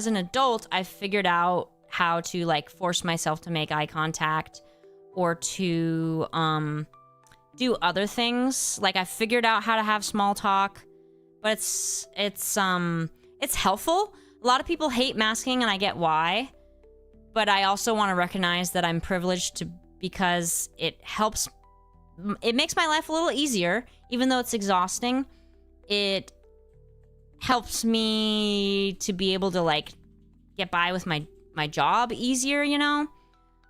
an adult, I figured out how to like force myself to make eye contact or to do other things. Like I figured out how to have small talk, but it's helpful. A lot of people hate masking and I get why, but I also want to recognize that I'm privileged because it makes my life a little easier, even though it's exhausting. It helps me to be able to like get by with my job easier, you know?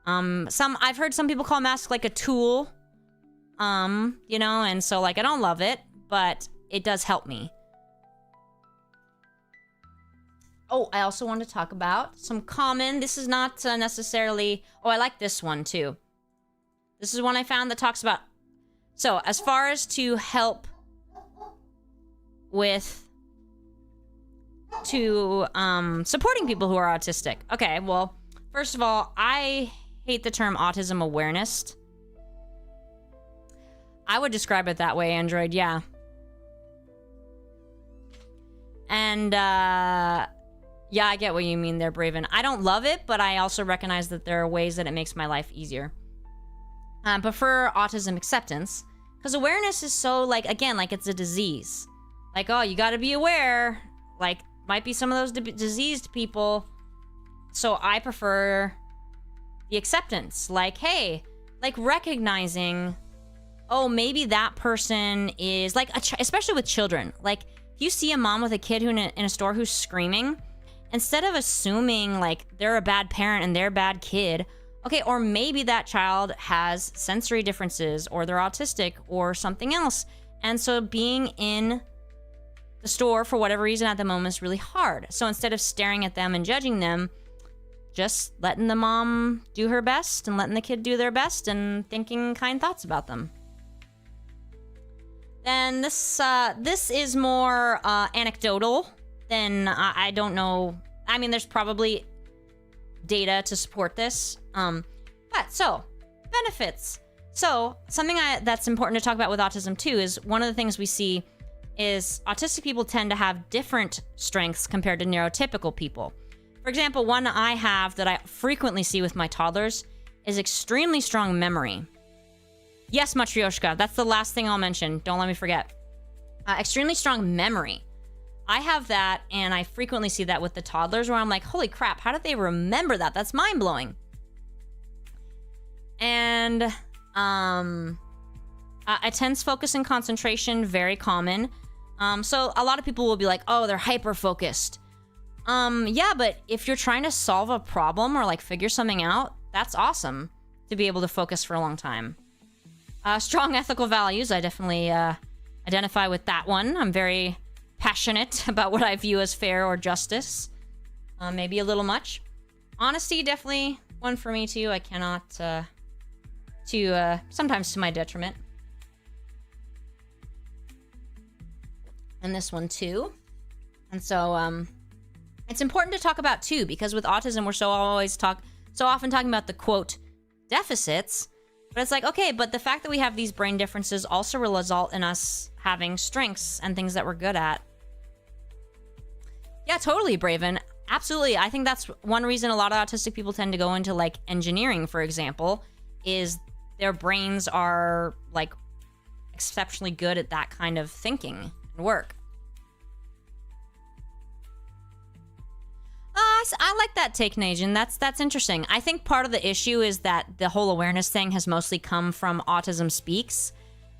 I've heard some people call masks like a tool, you know, and so like I don't love it, but it does help me. Oh, I also want to talk about some common, this is not necessarily, oh, I like this one too. This is one I found that talks about, so as far as to help with supporting people who are autistic. Okay, well, first of all, I hate the term autism awareness. I would describe it that way, Android, yeah. And, yeah, I get what you mean there, Braven. I don't love it, but I also recognize that there are ways that it makes my life easier. Prefer autism acceptance, because awareness is so, like, again, like it's a disease. Like, oh, you gotta be aware. Like, might be some of those diseased people. So I prefer the acceptance. Like, hey, like recognizing, oh, maybe that person is, like, especially with children. Like, if you see a mom with a kid who in a store who's screaming, instead of assuming, like, they're a bad parent and they're a bad kid, okay, or maybe that child has sensory differences, or they're autistic, or something else. And so being in the store for whatever reason at the moment is really hard. So instead of staring at them and judging them, just letting the mom do her best and letting the kid do their best and thinking kind thoughts about them. Then this is more anecdotal than I don't know. I mean, there's probably data to support this. But so benefits. So something that's important to talk about with autism too is one of the things we see is autistic people tend to have different strengths compared to neurotypical people. For example, one I have that I frequently see with my toddlers is extremely strong memory. Yes, Matryoshka, that's the last thing I'll mention. Don't let me forget. Extremely strong memory. I have that, and I frequently see that with the toddlers where I'm like, holy crap, how did they remember that? That's mind-blowing. And intense focus and concentration, very common. So a lot of people will be like, oh, they're hyper-focused. Yeah, but if you're trying to solve a problem or like figure something out, that's awesome to be able to focus for a long time. Strong ethical values, I definitely identify with that one. I'm very passionate about what I view as fair or justice. Maybe a little much. Honesty, definitely one for me too. I cannot to sometimes to my detriment. And this one too. And so it's important to talk about too, because with autism we're so often talking about the quote deficits, but it's like, okay, but the fact that we have these brain differences also will result in us having strengths and things that we're good at. Yeah, totally, Braven. Absolutely. I think that's one reason a lot of autistic people tend to go into like engineering, for example, is their brains are like exceptionally good at that kind of thinking and work. I like that take, Najin. That's interesting. I think part of the issue is that the whole awareness thing has mostly come from Autism Speaks,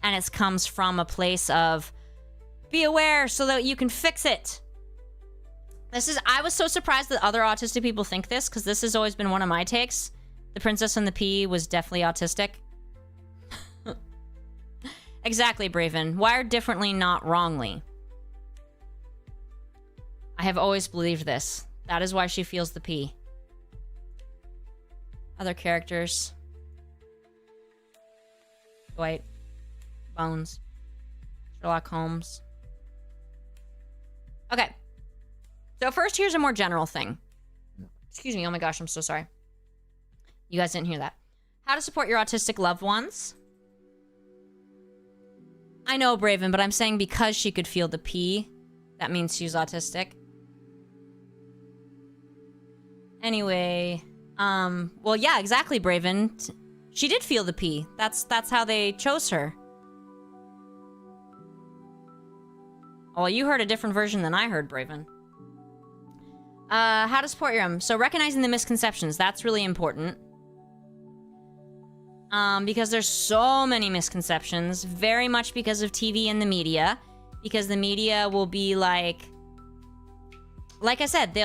and it comes from a place of be aware so that you can fix it. I was so surprised that other autistic people think this, because this has always been one of my takes. The Princess and the Pea was definitely autistic. Exactly, Braven. Wired differently, not wrongly. I have always believed this. That is why she feels the pea. Other characters. Dwight. Bones. Sherlock Holmes. Okay. So first, here's a more general thing. Excuse me. Oh my gosh, I'm so sorry. You guys didn't hear that. How to support your autistic loved ones. I know, Braven, but I'm saying because she could feel the pea, that means she's autistic. Anyway, well, yeah, exactly, Braven. She did feel the pea. That's how they chose her. Well, you heard a different version than I heard, Braven. How to support your So recognizing the misconceptions, that's really important. Because there's so many misconceptions, very much because of TV and the media. Because the media will be like I said,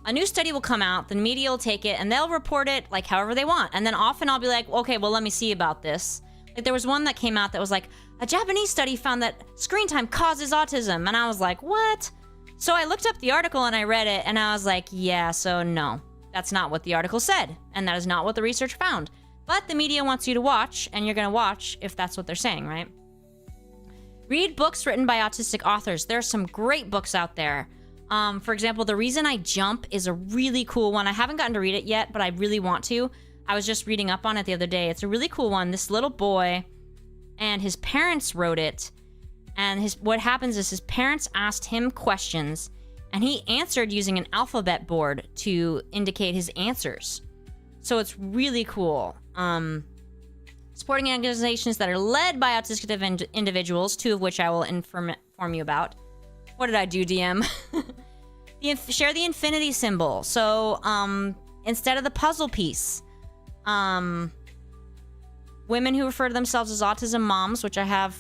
a new study will come out, the media will take it, and they'll report it like however they want. And then often I'll be like, okay, well, let me see about this. Like there was one that came out that was like, a Japanese study found that screen time causes autism. And I was like, what? So I looked up the article and I read it, and I was like, yeah, so no, that's not what the article said. And that is not what the research found. But the media wants you to watch, and you're gonna watch if that's what they're saying, right? Read books written by autistic authors. There are some great books out there. For example, The Reason I Jump is a really cool one. I haven't gotten to read it yet, but I really want to. I was just reading up on it the other day. It's a really cool one. This little boy and his parents wrote it. And what happens is his parents asked him questions, and he answered using an alphabet board to indicate his answers. So it's really cool. Supporting organizations that are led by autistic individuals, two of which I will inform you about. What did I do, DM? Share the infinity symbol. So, instead of the puzzle piece, women who refer to themselves as autism moms, which I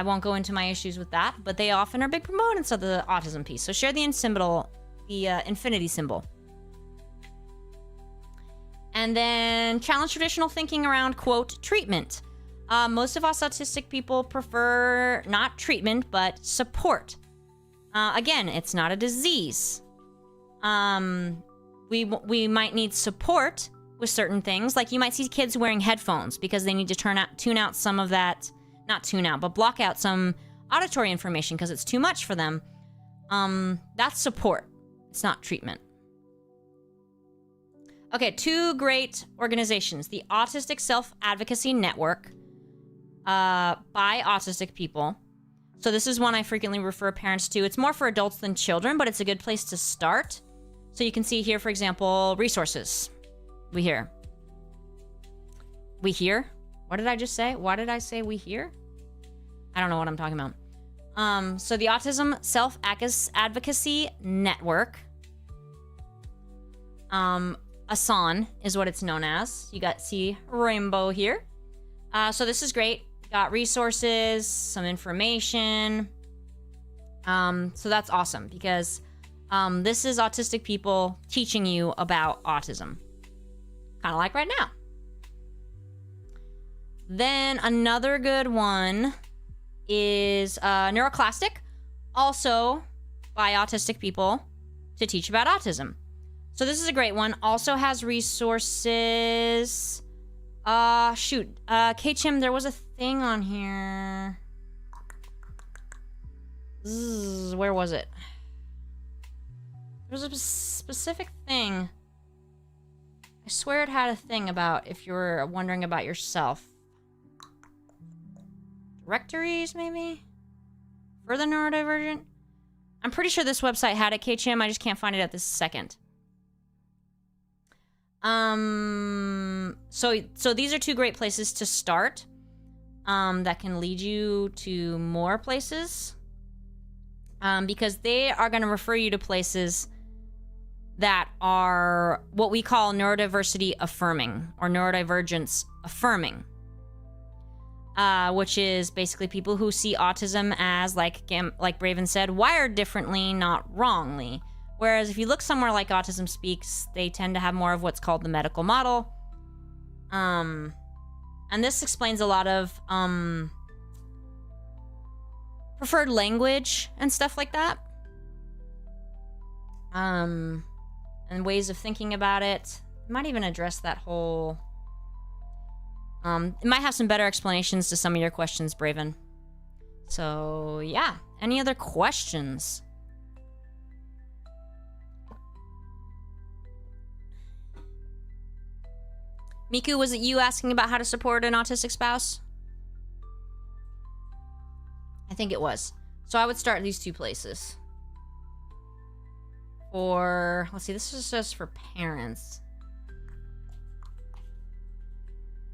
won't go into my issues with that, but they often are big proponents of the autism piece. So share the infinity symbol. And then challenge traditional thinking around, quote, treatment. Most of us autistic people prefer not treatment, but support. Again, it's not a disease. We might need support with certain things. Like you might see kids wearing headphones because they need to tune out some of that, not tune out, but block out some auditory information because it's too much for them. That's support. It's not treatment. Okay, two great organizations. The Autistic Self-Advocacy Network by autistic people. So this is one I frequently refer parents to. It's more for adults than children, but it's a good place to start. So you can see here, for example, resources. We hear. What did I just say? Why did I say we hear? I don't know what I'm talking about. So the Autism Self-Advocacy Network. ASAN is what it's known as. You see rainbow here. So this is great. Got resources, some information. So that's awesome because this is autistic people teaching you about autism. Kind of like right now. Then another good one is Neuroclastic, also by autistic people to teach about autism. So this is a great one. Also has resources. Shoot. K-Chim, there was a thing on here. Where was it? There was a specific thing. I swear it had a thing about if you were wondering about yourself. Directories, maybe? For the neurodivergent? I'm pretty sure this website had it, K-Chim. I just can't find it at this second. So these are two great places to start. That can lead you to more places. Because they are going to refer you to places that are what we call neurodiversity affirming or neurodivergence affirming. Which is basically people who see autism as, like Braven said, wired differently, not wrongly. Whereas if you look somewhere like Autism Speaks, they tend to have more of what's called the medical model. And this explains a lot of preferred language and stuff like that. And ways of thinking about it. It might even address that whole... it might have some better explanations to some of your questions, Braven. So, yeah. Any other questions? Miku, was it you asking about how to support an autistic spouse? I think it was. So I would start these two places. For, let's see, this is just for parents.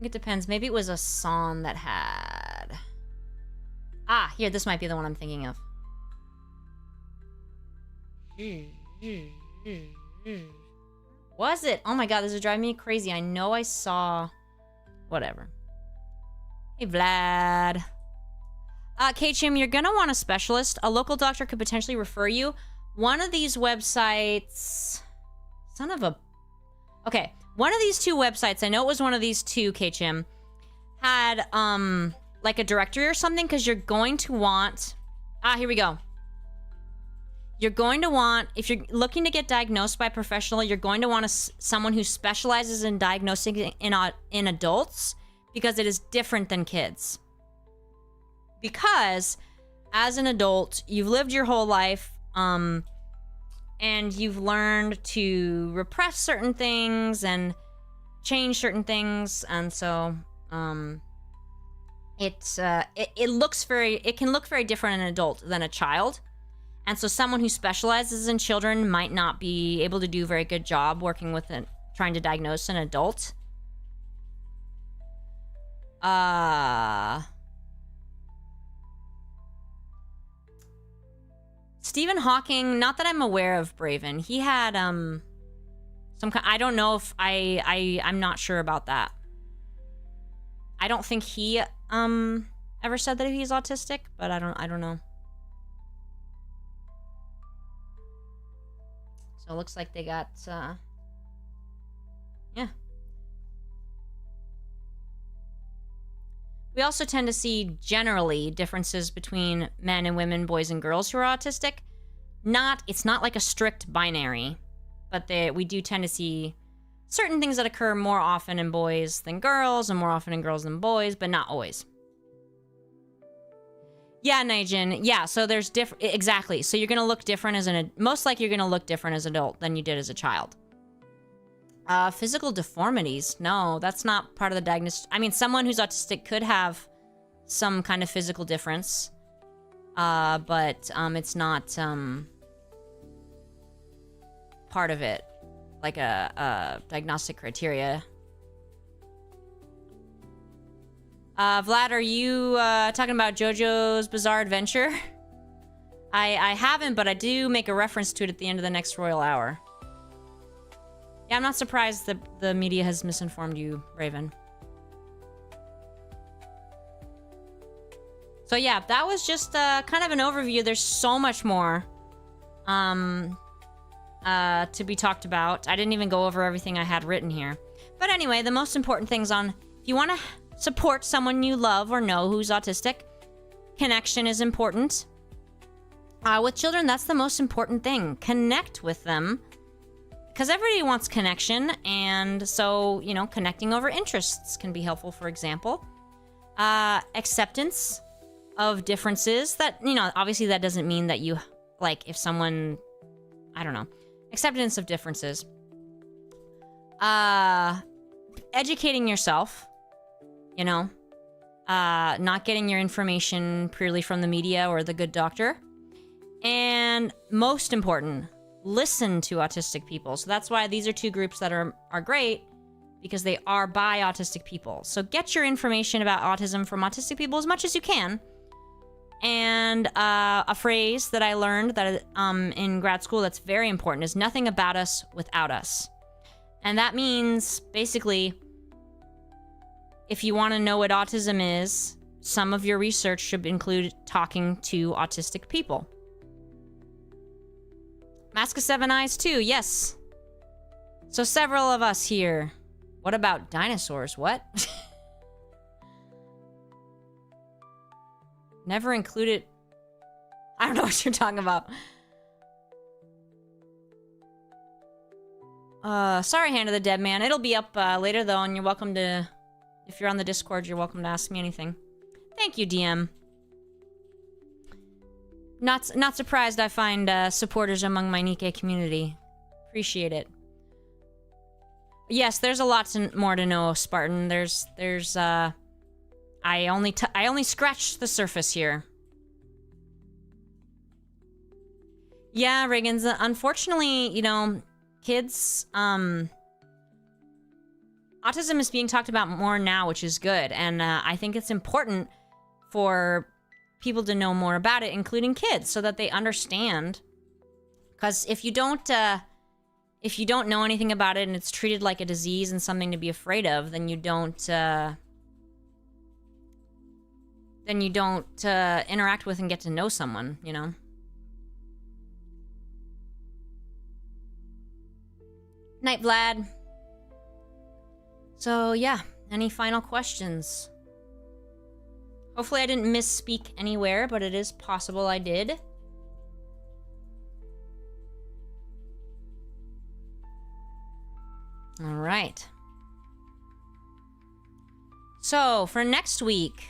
It depends. Maybe it was a song that had... Ah, here, this might be the one I'm thinking of. Was it? Oh my god, this is driving me crazy. I know I saw... Whatever. Hey, Vlad. K-Chim, you're gonna want a specialist. A local doctor could potentially refer you. One of these websites... Son of a... Okay. One of these two websites, I know it was one of these two, K-Chim, had, like a directory or something, because you're going to want... Ah, here we go. You're going to want, if you're looking to get diagnosed by a professional, you're going to want someone who specializes in diagnosing in adults, because it is different than kids. Because, as an adult, you've lived your whole life, and you've learned to repress certain things and change certain things, and so it can look very different in an adult than a child, and so someone who specializes in children might not be able to do a very good job working with trying to diagnose an adult. Stephen Hawking, not that I'm aware of, Braven. He had some kind, I don't know if I'm not sure about that. I don't think he ever said that he's autistic, but I don't know. So it looks like they got yeah. We also tend to see, generally, differences between men and women, boys and girls who are autistic. It's not like a strict binary, but we do tend to see certain things that occur more often in boys than girls, and more often in girls than boys, but not always. Yeah, Nijin. Yeah, so there's exactly. So you're going to look different most likely you're going to look different as an adult than you did as a child. Physical deformities. No, that's not part of the diagnosis. I mean, someone who's autistic could have some kind of physical difference. But it's not part of it. Like a diagnostic criteria. Vlad, are you talking about JoJo's Bizarre Adventure? I haven't, but I do make a reference to it at the end of the next Royal Hour. Yeah, I'm not surprised that the media has misinformed you, Raven. So yeah, that was just kind of an overview. There's so much more to be talked about. I didn't even go over everything I had written here. But anyway, the most important things if you want to support someone you love or know who's autistic, connection is important. With children, that's the most important thing. Connect with them. because everybody wants connection, and so, you know, connecting over interests can be helpful, for example. Acceptance of differences. That, you know, obviously that doesn't mean that you, like, if someone, I don't know. Acceptance of differences. Educating yourself, you know. Not getting your information purely from the media or the good doctor. And most important, listen to autistic people. So that's why these are two groups that are great, because they are by autistic people. So get your information about autism from autistic people as much as you can. And a phrase that I learned that in grad school that's very important is nothing about us without us. And that means basically, if you want to know what autism is, some of your research should include talking to autistic people. Mask of Seven Eyes too, yes. So several of us here. What about dinosaurs? What? Never included. I don't know what you're talking about. Sorry, Hand of the Dead Man. It'll be up later though, and you're welcome to, if you're on the Discord, you're welcome to ask me anything. Thank you, DM. Not surprised I find supporters among my Nikke community. Appreciate it. Yes, there's a lot more to know, Spartan. There's I only scratched the surface here. Yeah, Rigginss, unfortunately, you know, kids, autism is being talked about more now, which is good. And I think it's important for people to know more about it, including kids, so that they understand. Because if you don't know anything about it and it's treated like a disease and something to be afraid of, then you don't interact with and get to know someone, you know? Night, Vlad. So, yeah. Any final questions? Hopefully I didn't misspeak anywhere, but it is possible I did. All right. So, for next week...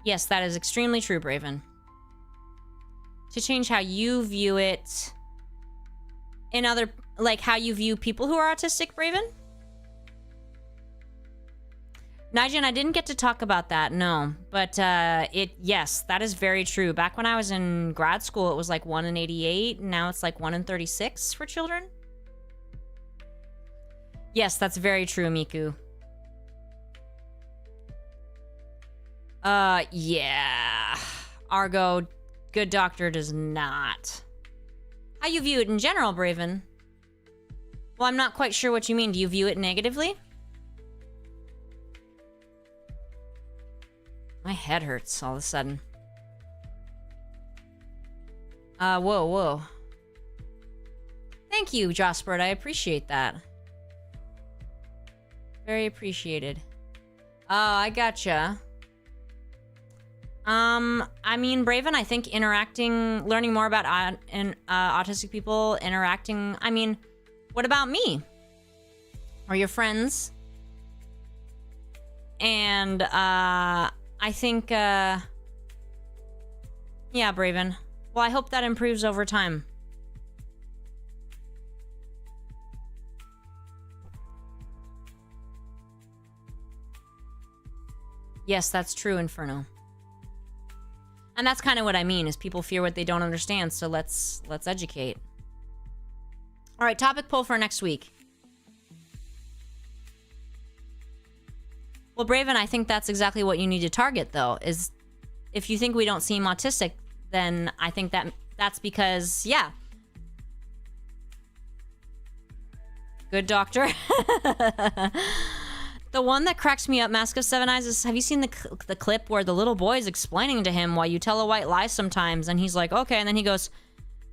Yes, that is extremely true, Braven. To change how you view it in other... Like, how you view people who are autistic, Braven? Nigel, I didn't get to talk about that, no. But, yes, that is very true. Back when I was in grad school, it was like 1 in 88. And now it's like 1 in 36 for children. Yes, that's very true, Miku. Yeah. Argo, good doctor does not. How you view it in general, Braven? Well, I'm not quite sure what you mean. Do you view it negatively? My head hurts all of a sudden. Whoa. Thank you, Jospert. I appreciate that. Very appreciated. Oh, I gotcha. I mean, Braven, I think learning more about autistic people, interacting, I mean, what about me? Or your friends? And, I think, yeah, Braven. Well, I hope that improves over time. Yes, that's true, Inferno. And that's kind of what I mean, is people fear what they don't understand, so let's educate. All right, topic poll for next week. Well, Braven, I think that's exactly what you need to target, though, is if you think we don't seem autistic, then I think that's because, yeah. Good doctor. The one that cracks me up, Mask of Seven Eyes, is, have you seen the clip where the little boy is explaining to him why you tell a white lie sometimes, and he's like, okay, and then he goes,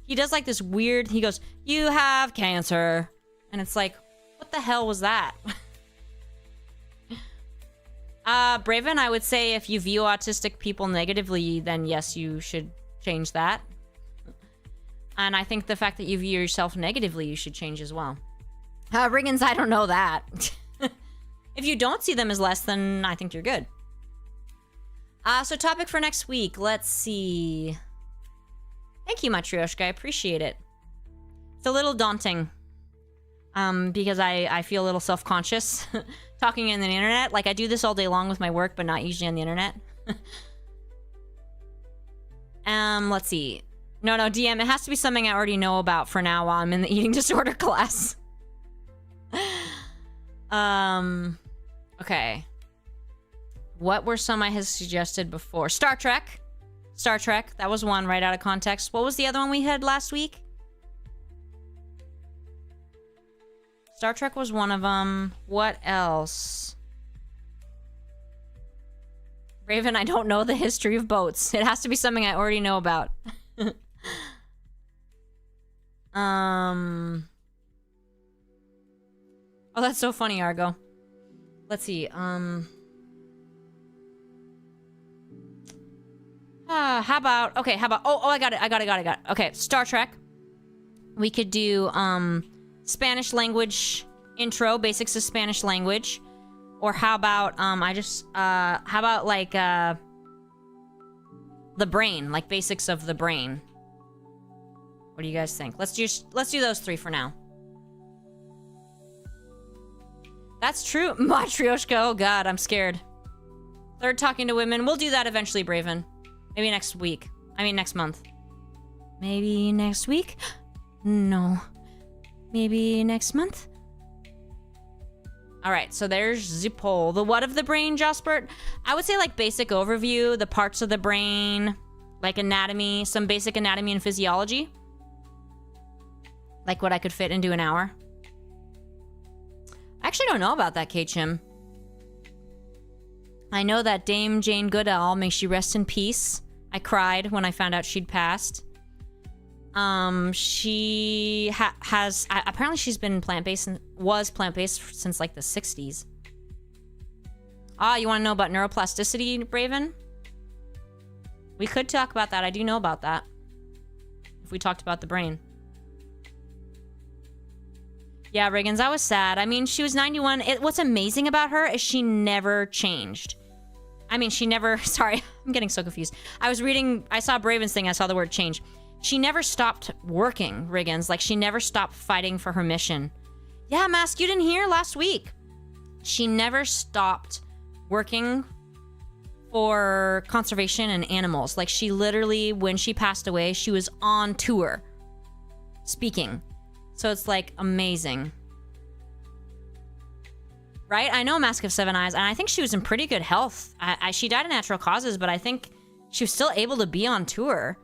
he does like this weird, he goes, you have cancer, and it's like, what the hell was that? Braven, I would say if you view autistic people negatively, then yes, you should change that. And I think the fact that you view yourself negatively, you should change as well. Rigginss, I don't know that. If you don't see them as less, then I think you're good. So topic for next week. Let's see. Thank you, Matryoshka. I appreciate it. It's a little daunting. Because I feel a little self-conscious talking in the internet. Like, I do this all day long with my work, but not usually on the internet. Let's see. No, DM, it has to be something I already know about for now while I'm in the eating disorder class. Okay. What were some I had suggested before? Star Trek. Star Trek. That was one right out of context. What was the other one we had last week? Star Trek was one of them. What else? Raven, I don't know the history of boats. It has to be something I already know about. Oh, that's so funny, Argo. Let's see. How about... Okay, how about... Oh, I got it. Okay, Star Trek. We could do, Spanish language intro, basics of Spanish language. Or how about, how about, like, the brain, like basics of the brain. What do you guys think? Let's do those three for now. That's true. Matryoshka, oh god, I'm scared. Third, talking to women. We'll do that eventually, Braven. Maybe next week. I mean, next month. Maybe next week? No. Maybe next month? Alright, so there's the poll. The what of the brain, Jospert? I would say, like, basic overview, the parts of the brain, like anatomy, some basic anatomy and physiology. Like what I could fit into an hour. I actually don't know about that, K-Chim. I know that Dame Jane Goodall, may she rest in peace. I cried when I found out she'd passed. She has... apparently she's been plant-based and was plant-based since, like, the 60s. Ah, you want to know about neuroplasticity, Braven? We could talk about that. I do know about that. If we talked about the brain. Yeah, Rigginss, I was sad. I mean, she was 91. What's amazing about her is she never changed. I mean, she never... Sorry, I'm getting so confused. I saw Braven's thing. I saw the word change. She never stopped working, Rigginss. Like, she never stopped fighting for her mission. Yeah, Mask, you didn't hear last week. She never stopped working for conservation and animals. Like, she literally, when she passed away, she was on tour speaking. So it's, like, amazing. Right? I know Mask of Seven Eyes, and I think she was in pretty good health. She died of natural causes, but I think she was still able to be on tour.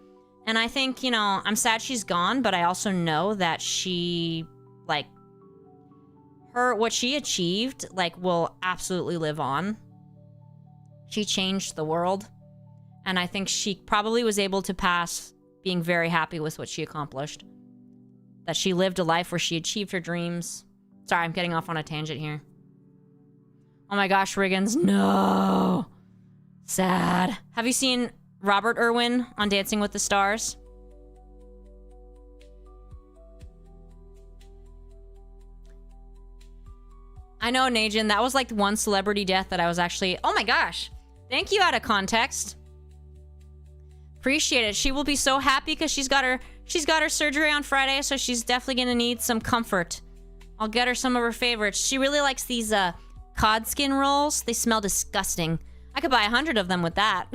And I think, you know, I'm sad she's gone, but I also know that she, like, what she achieved, like, will absolutely live on. She changed the world. And I think she probably was able to pass being very happy with what she accomplished. That she lived a life where she achieved her dreams. Sorry, I'm getting off on a tangent here. Oh my gosh, Rigginss, no. Sad. Have you seen Robert Irwin on Dancing with the Stars? I know, Najin, that was like one celebrity death that I was actually... Oh my gosh. Thank you, out of context. Appreciate it. She will be so happy because she's got her surgery on Friday, so she's definitely gonna need some comfort. I'll get her some of her favorites. She really likes these cod skin rolls. They smell disgusting. I could buy 100 of them with that.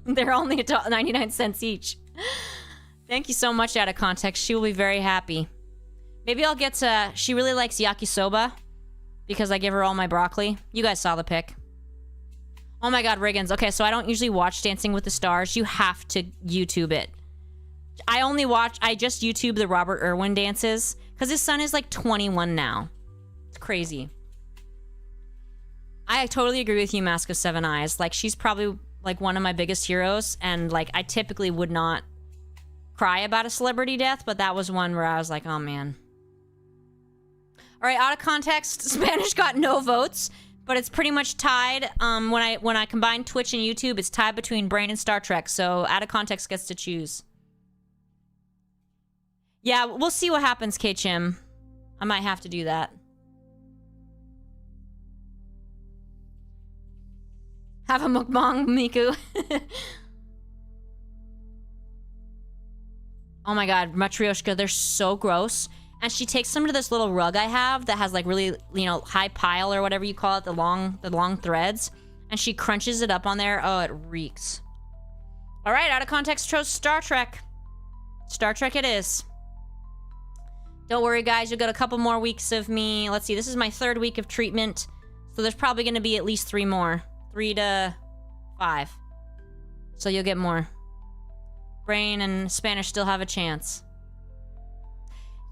They're only 99 cents each. Thank you so much, out of context. She will be very happy. Maybe I'll get to... She really likes yakisoba because I give her all my broccoli. You guys saw the pic. Oh my god, Rigginss. Okay, so I don't usually watch Dancing with the Stars. You have to YouTube it. I just YouTube the Robert Irwin dances because his son is like 21 now. It's crazy. I totally agree with you, Mask of Seven Eyes. Like, she's probably like one of my biggest heroes, and like I typically would not cry about a celebrity death, but that was one where I was like, oh man. All right, out of context, Spanish got no votes, but it's pretty much tied. When I combine Twitch and YouTube, it's tied between Brain and Star Trek, so out of context gets to choose. Yeah, we'll see what happens, K-Chim. I might have to do that. Have a mukbang, Miku. Oh my god, Matryoshka, they're so gross. And she takes some of this little rug I have that has like really, you know, high pile or whatever you call it, the long threads. And she crunches it up on there. Oh, it reeks. All right, out of context chose Star Trek. Star Trek it is. Don't worry, guys. You'll get a couple more weeks of me. Let's see. This is my 3rd week of treatment. So there's probably going to be at least 3 more. 3 to 5. So you'll get more. Brain and Spanish still have a chance.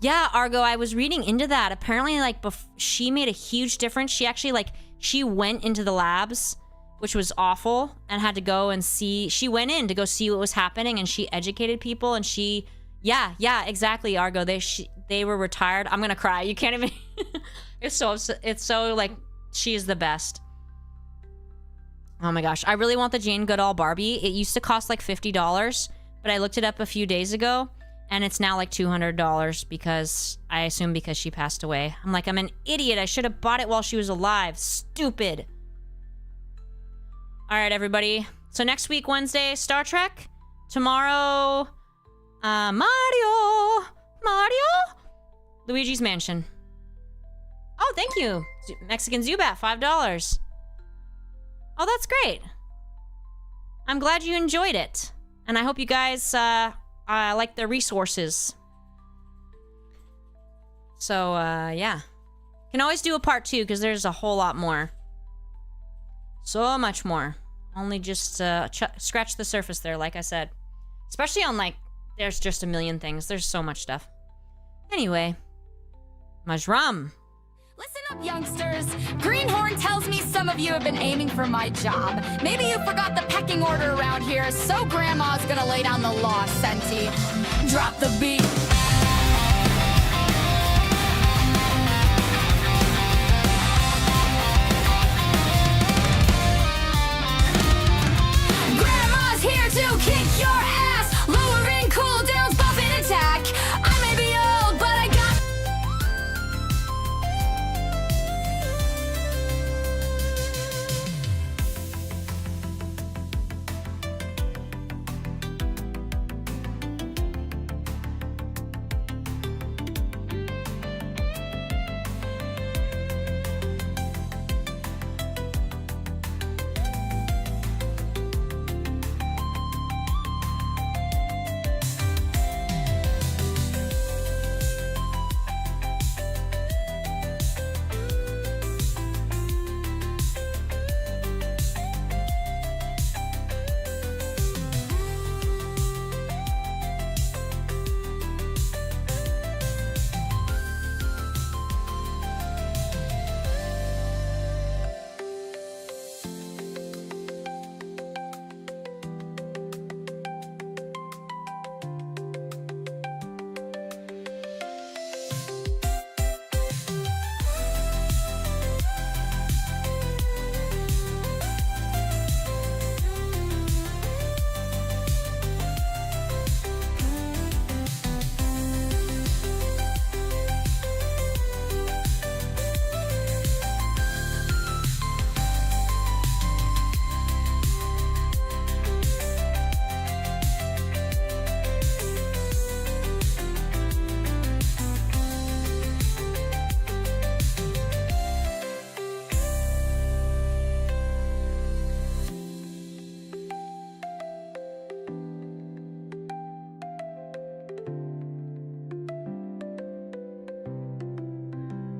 Yeah, Argo, I was reading into that. Apparently, like, she made a huge difference. She actually, like, she went into the labs, which was awful, and had to go and see. She went in to go see what was happening, and she educated people, and she... Yeah, exactly, Argo. They were retired. I'm gonna cry. You can't even... It's so, like, she is the best. Oh my gosh. I really want the Jane Goodall Barbie. It used to cost, like, $50, but I looked it up a few days ago, and it's now, like, $200 because... I assume because she passed away. I'm like, I'm an idiot. I should have bought it while she was alive. Stupid. All right, everybody. So next week, Wednesday, Star Trek. Tomorrow... Mario! Luigi's Mansion. Oh, thank you. Mexican Zubat, $5. Oh, that's great. I'm glad you enjoyed it. And I hope you guys, like the resources. So, yeah. Can always do a part 2, because there's a whole lot more. So much more. Only just, scratch the surface there, like I said. Especially on, like, there's just a million things. There's so much stuff. Anyway. Majram. Listen up, youngsters. Greenhorn tells me some of you have been aiming for my job. Maybe you forgot the pecking order around here, so Grandma's gonna lay down the law, Senti. Drop the beat.